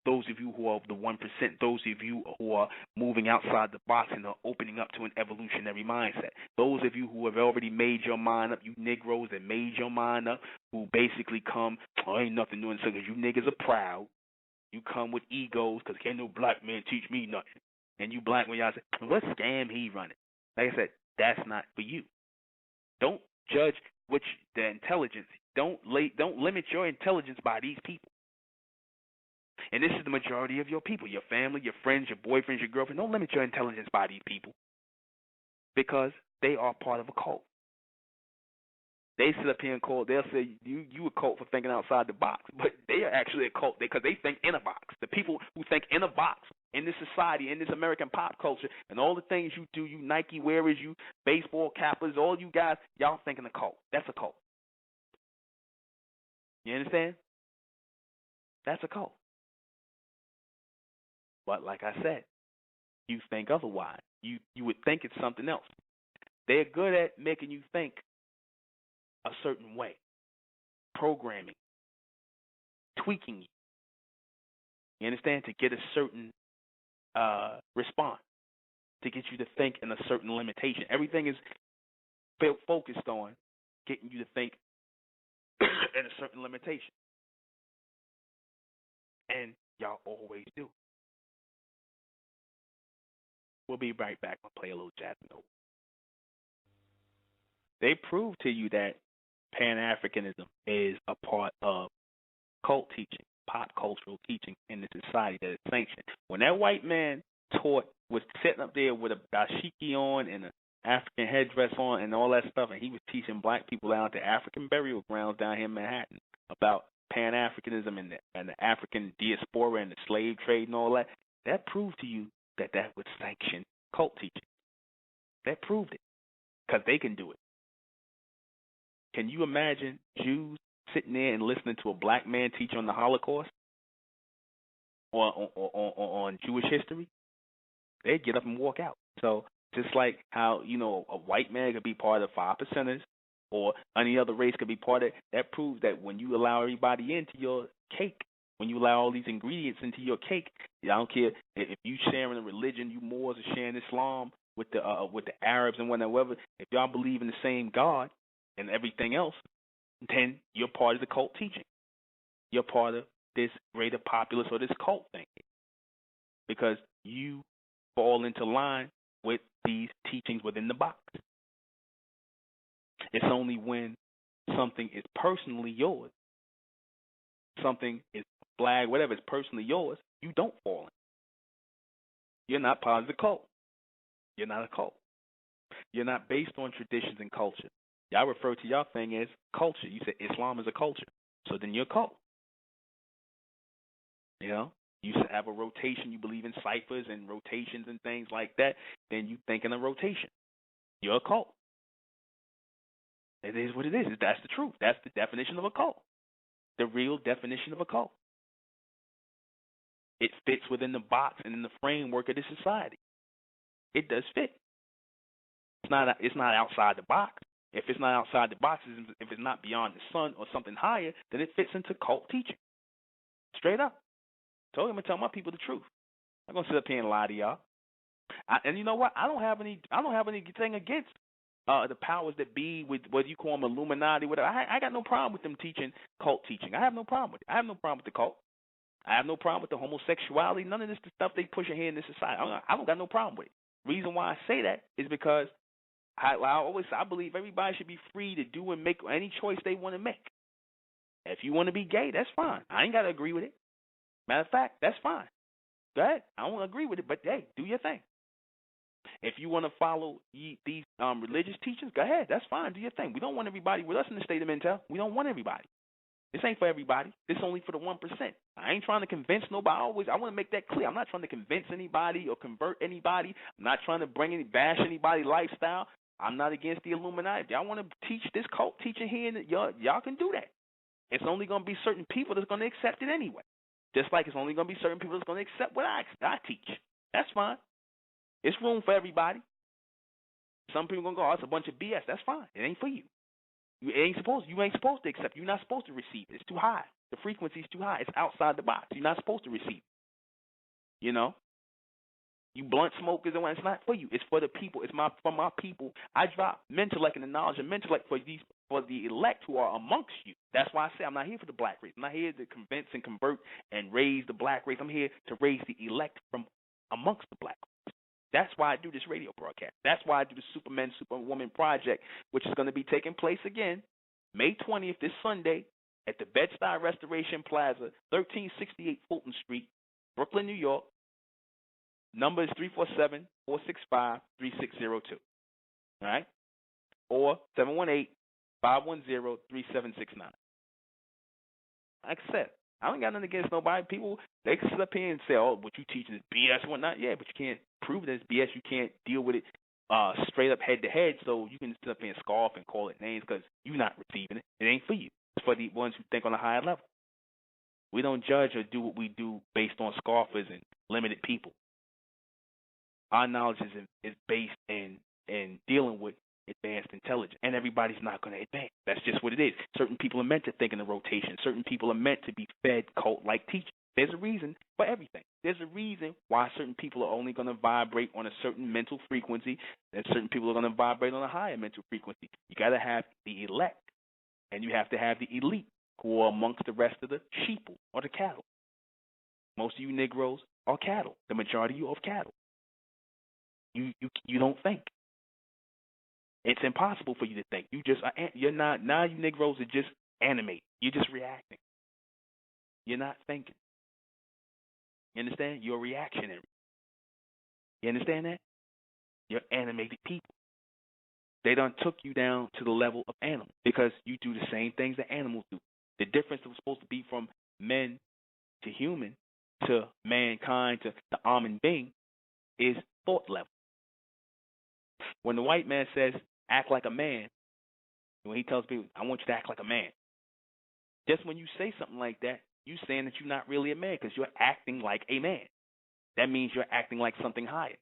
Those of you who are of the 1%, those of you who are moving outside the box and are opening up to an evolutionary mindset. Those of you who have already made your mind up, you Negroes that made your mind up, who basically come, ain't nothing new in because you niggas are proud. You come with egos because can't no black man teach me nothing. And you black when y'all say, what scam he running? Like I said, that's not for you. Don't judge the intelligence. Don't limit your intelligence by these people. And this is the majority of your people, your family, your friends, your boyfriends, your girlfriends. Don't limit your intelligence by these people because they are part of a cult. They sit up here and call. They'll say you a cult for thinking outside the box, but they are actually a cult because they think in a box. The people who think in a box in this society, in this American pop culture, and all the things you do, you Nike wearers, you baseball cappers, all you guys, y'all think in a cult. That's a cult. You understand? That's a cult. But like I said, you think otherwise. You would think it's something else. They're good at making you think a certain way, programming, tweaking you. You understand? To get a certain response, to get you to think in a certain limitation. Everything is focused on getting you to think in a certain limitation. And y'all always do. We'll be right back. I'll play a little jazz note. They prove to you that Pan-Africanism is a part of cult teaching, pop cultural teaching in the society that is sanctioned. When that white man was sitting up there with a dashiki on and African headdress on and all that stuff, and he was teaching black people out at the African burial grounds down here in Manhattan about Pan-Africanism and the African diaspora and the slave trade and all that. That proved to you that would sanction cult teaching. That proved it, because they can do it. Can you imagine Jews sitting there and listening to a black man teach on the Holocaust or on Jewish history? They'd get up and walk out. So just like how, a white man could be part of 5%ers or any other race could be part of it, that proves that when you allow everybody into your cake, when you allow all these ingredients into your cake, I don't care if you sharing a religion, you Moors are sharing Islam with the Arabs and whatever. If y'all believe in the same God and everything else, then you're part of the cult teaching. You're part of this greater populace or this cult thing, because you fall into line with these teachings within the box. It's only when something is personally yours, something is flag, whatever is personally yours, you don't fall in. You're not part of the cult. You're not a cult. You're not based on traditions and culture. Y'all refer to y'all thing as culture. You said Islam is a culture. So then you're a cult. You have a rotation. You believe in ciphers and rotations and things like that. Then you think in a rotation. You're a cult. It is what it is. That's the truth. That's the definition of a cult. The real definition of a cult. It fits within the box and in the framework of the society. It does fit. It's not outside the box. If it's not outside the box, if it's not beyond the sun or something higher, then it fits into cult teaching. Straight up. So I'm gonna tell my people the truth. I'm gonna sit up here and lie to y'all. And you know what? I don't have anything against the powers that be, with whether you call them Illuminati, whatever. I got no problem with them teaching cult teaching. I have no problem with it. I have no problem with the cult. I have no problem with the homosexuality. None of this stuff they pushing here in this society. I don't got no problem with it. Reason why I say that is because I believe everybody should be free to do and make any choice they want to make. If you want to be gay, that's fine. I ain't got to agree with it. Matter of fact, that's fine. Go ahead. I don't agree with it, but hey, do your thing. If you want to follow these religious teachings, go ahead. That's fine. Do your thing. We don't want everybody with us in the state of Intel. We don't want everybody. This ain't for everybody. This is only for the 1%. I ain't trying to convince nobody. I want to make that clear. I'm not trying to convince anybody or convert anybody. I'm not trying to bash anybody's lifestyle. I'm not against the Illuminati. If y'all want to teach this cult teaching here, y'all can do that. It's only going to be certain people that's going to accept it anyway. Just like it's only going to be certain people that's going to accept what I teach. That's fine. It's room for everybody. Some people going to go, oh, it's a bunch of BS. That's fine. It ain't for you. You ain't supposed to accept. You're not supposed to receive it. It's too high. The frequency is too high. It's outside the box. You're not supposed to receive it. You blunt smokers and what, it's not for you. It's for the people. It's for my people. I drop mentellect and the knowledge of mentellect for the elect who are amongst you. That's why I say I'm not here for the black race. I'm not here to convince and convert and raise the black race. I'm here to raise the elect from amongst the black race. That's why I do this radio broadcast. That's why I do the Superman, Superwoman Project, which is going to be taking place again May 20th, this Sunday, at the Bed-Stuy Restoration Plaza, 1368 Fulton Street, Brooklyn, New York. Number is 347-465-3602. All right? Or 718-510-3769. Like I said, I don't got nothing against nobody. People, they can sit up here and say, oh, what you teaching is BS and whatnot. Yeah, but you can't prove that it's BS. You can't deal with it straight up head-to-head, so you can sit up here and scoff and call it names because you're not receiving it. It ain't for you. It's for the ones who think on a higher level. We don't judge or do what we do based on scoffers and limited people. Our knowledge is based in dealing with advanced intelligence, and everybody's not going to advance. That's just what it is. Certain people are meant to think in a rotation. Certain people are meant to be fed cult-like teaching. There's a reason for everything. There's a reason why certain people are only going to vibrate on a certain mental frequency, and certain people are going to vibrate on a higher mental frequency. You got to have the elect, and you have to have the elite, who are amongst the rest of the sheeple or the cattle. Most of you Negroes are cattle. The majority of you are cattle. You don't think. It's impossible for you to think. You're not. Now you Negroes are just animated. You're just reacting. You're not thinking. You understand? You're reactionary. You understand that? You're animated people. They done took you down to the level of animals because you do the same things that animals do. The difference that was supposed to be from men to human to mankind to the almond being is thought level. When the white man says, act like a man, when he tells people, I want you to act like a man, just when you say something like that, you're saying that you're not really a man because you're acting like a man. That means you're acting like something higher.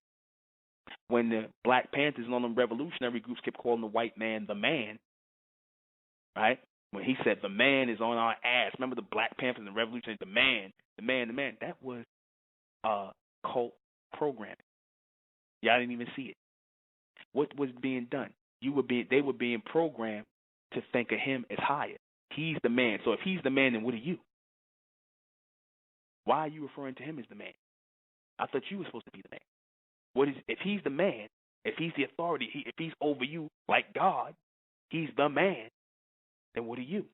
When the Black Panthers and all them revolutionary groups kept calling the white man the man, right? When he said the man is on our ass, remember the Black Panthers and the revolutionary, the man, the man, the man. That was cult programming. Y'all didn't even see it. What was being done? They were being programmed to think of him as higher. He's the man. So if he's the man, then what are you? Why are you referring to him as the man? I thought you were supposed to be the man. If he's the man, if he's the authority, if he's over you like God, he's the man, then what are you?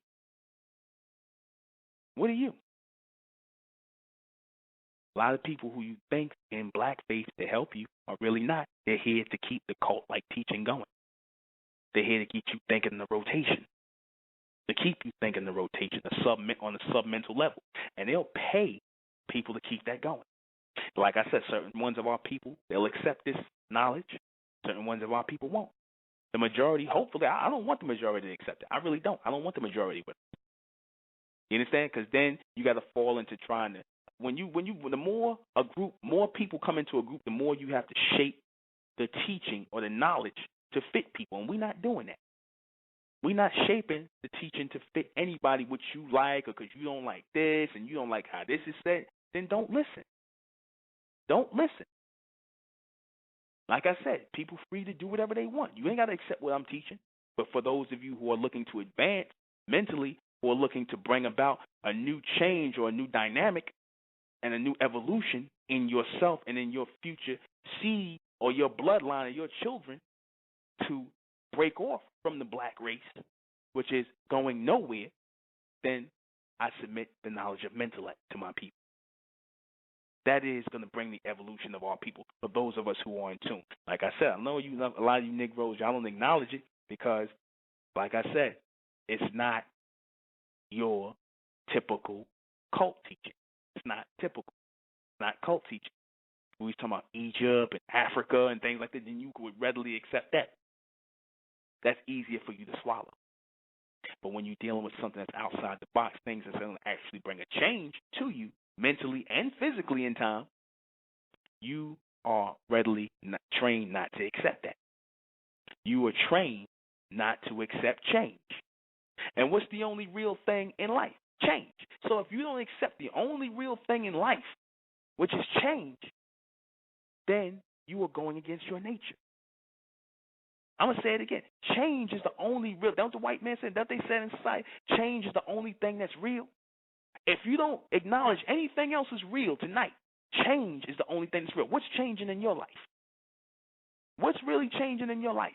What are you? A lot of people who you think in blackface to help you are really not. They're here to keep the cult-like teaching going. They're here to keep you thinking in the rotation, to keep you thinking the rotation, on a submental level. And they'll pay people to keep that going. Like I said, certain ones of our people, they'll accept this knowledge. Certain ones of our people won't. The majority, hopefully, I don't want the majority to accept it. I really don't. I don't want the majority with it. You understand? Because then you got to fall into trying to, the more people come into a group, the more you have to shape the teaching or the knowledge to fit people, and we're not doing that. We're not shaping the teaching to fit anybody what you like, or because you don't like this and you don't like how this is said, then don't listen. Don't listen. Like I said, people free to do whatever they want. You ain't got to accept what I'm teaching. But for those of you who are looking to advance mentally, who are looking to bring about a new change or a new dynamic and a new evolution in yourself and in your future seed or your bloodline or your children, to break off from the black race, which is going nowhere, then I submit the knowledge of intellect to my people. That is going to bring the evolution of our people for those of us who are in tune. Like I said, I know a lot of you Negroes, y'all don't acknowledge it because, like I said, it's not your typical cult teaching. It's not typical. It's not cult teaching. We was talking about Egypt and Africa and things like that, then you would readily accept that. That's easier for you to swallow. But when you're dealing with something that's outside the box, things that's going to actually bring a change to you mentally and physically in time, you are readily trained not to accept that. You are trained not to accept change. And what's the only real thing in life? Change. So if you don't accept the only real thing in life, which is change, then you are going against your nature. I'm going to say it again. Change is the only real. Don't the white man say that they said in society? Change is the only thing that's real. If you don't acknowledge anything else is real tonight, change is the only thing that's real. What's changing in your life? What's really changing in your life?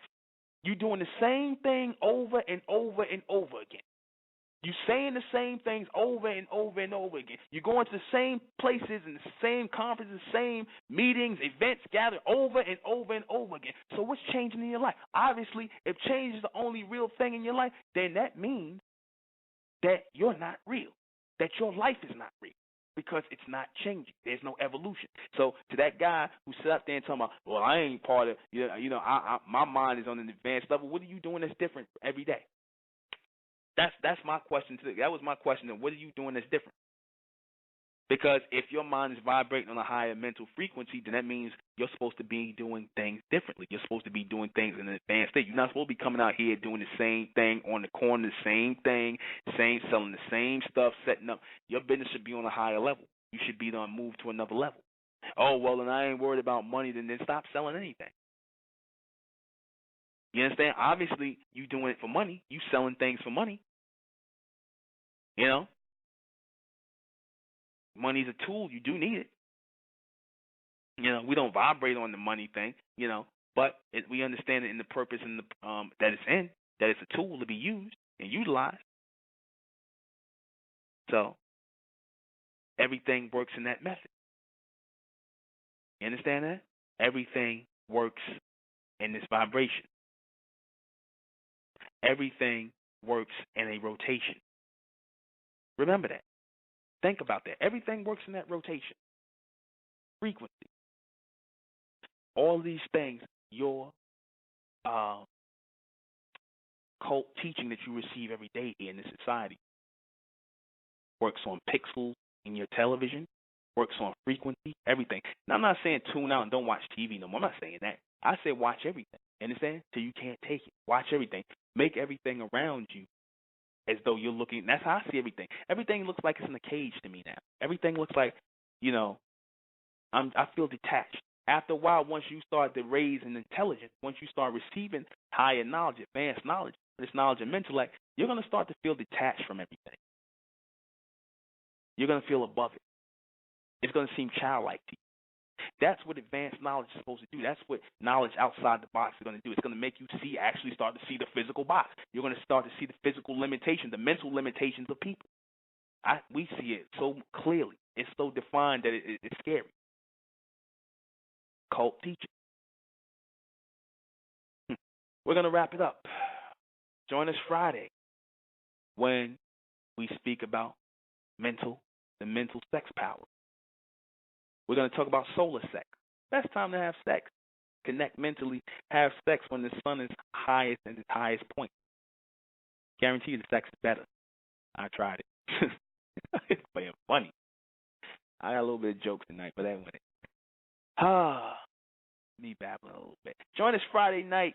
You're doing the same thing over and over and over again. You're saying the same things over and over and over again. You're going to the same places and the same conferences, same meetings, events, gather over and over and over again. So what's changing in your life? Obviously, if change is the only real thing in your life, then that means that you're not real, that your life is not real, because it's not changing. There's no evolution. So to that guy who sat up there and talking about, well, I ain't part of, my mind is on an advanced level. What are you doing that's different every day? That's my question today. That was my question. What are you doing that's different? Because if your mind is vibrating on a higher mental frequency, then that means you're supposed to be doing things differently. You're supposed to be doing things in an advanced state. You're not supposed to be coming out here doing the same thing on the corner, the same thing, selling the same stuff, setting up. Your business should be on a higher level. You should be on move to another level. Oh, well, and I ain't worried about money, then stop selling anything. You understand? Obviously, you doing it for money. You selling things for money. You know? Money's a tool. You do need it. We don't vibrate on the money thing, but we understand it in the purpose and the that it's in, that it's a tool to be used and utilized. So everything works in that method. You understand that? Everything works in this vibration. Everything works in a rotation. Remember that. Think about that. Everything works in that rotation. Frequency. All these things, your cult teaching that you receive every day here in this society works on pixels in your television, works on frequency, everything. Now, I'm not saying tune out and don't watch TV no more. I'm not saying that. I said watch everything. Understand? Till you can't take it. Watch everything. Make everything around you as though you're looking. That's how I see everything. Everything looks like it's in a cage to me now. Everything looks like, I feel detached. After a while, once you start to raise in intelligence, once you start receiving higher knowledge, advanced knowledge, this knowledge and intellect, you're going to start to feel detached from everything. You're going to feel above it. It's going to seem childlike to you. That's what advanced knowledge is supposed to do. That's what knowledge outside the box is going to do. It's going to make you actually start to see the physical box. You're going to start to see the physical limitations, the mental limitations of people. We see it so clearly. It's so defined that it's scary. Cult teaching. We're going to wrap it up. Join us Friday when we speak about the mental sex power. We're going to talk about solar sex. Best time to have sex. Connect mentally. Have sex when the sun is highest and its highest point. Guarantee the sex is better. I tried it. It's playing funny. I got a little bit of jokes tonight, but that went it. Me babbling a little bit. Join us Friday night.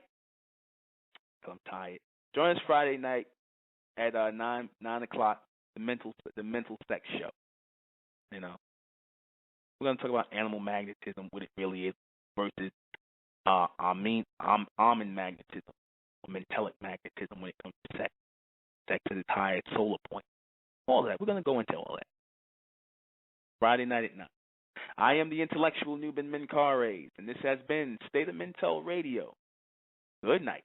I'm tired. Join us Friday night at 9 o'clock. The mental sex show. We're gonna talk about animal magnetism, what it really is, versus almond magnetism, or mentelic magnetism when it comes to sex. Sex at its highest solar point. All of that. We're gonna go into all that. Friday night at 9. I am the intellectual Nuben Menkarayzz, and this has been State of Mental Radio. Good night.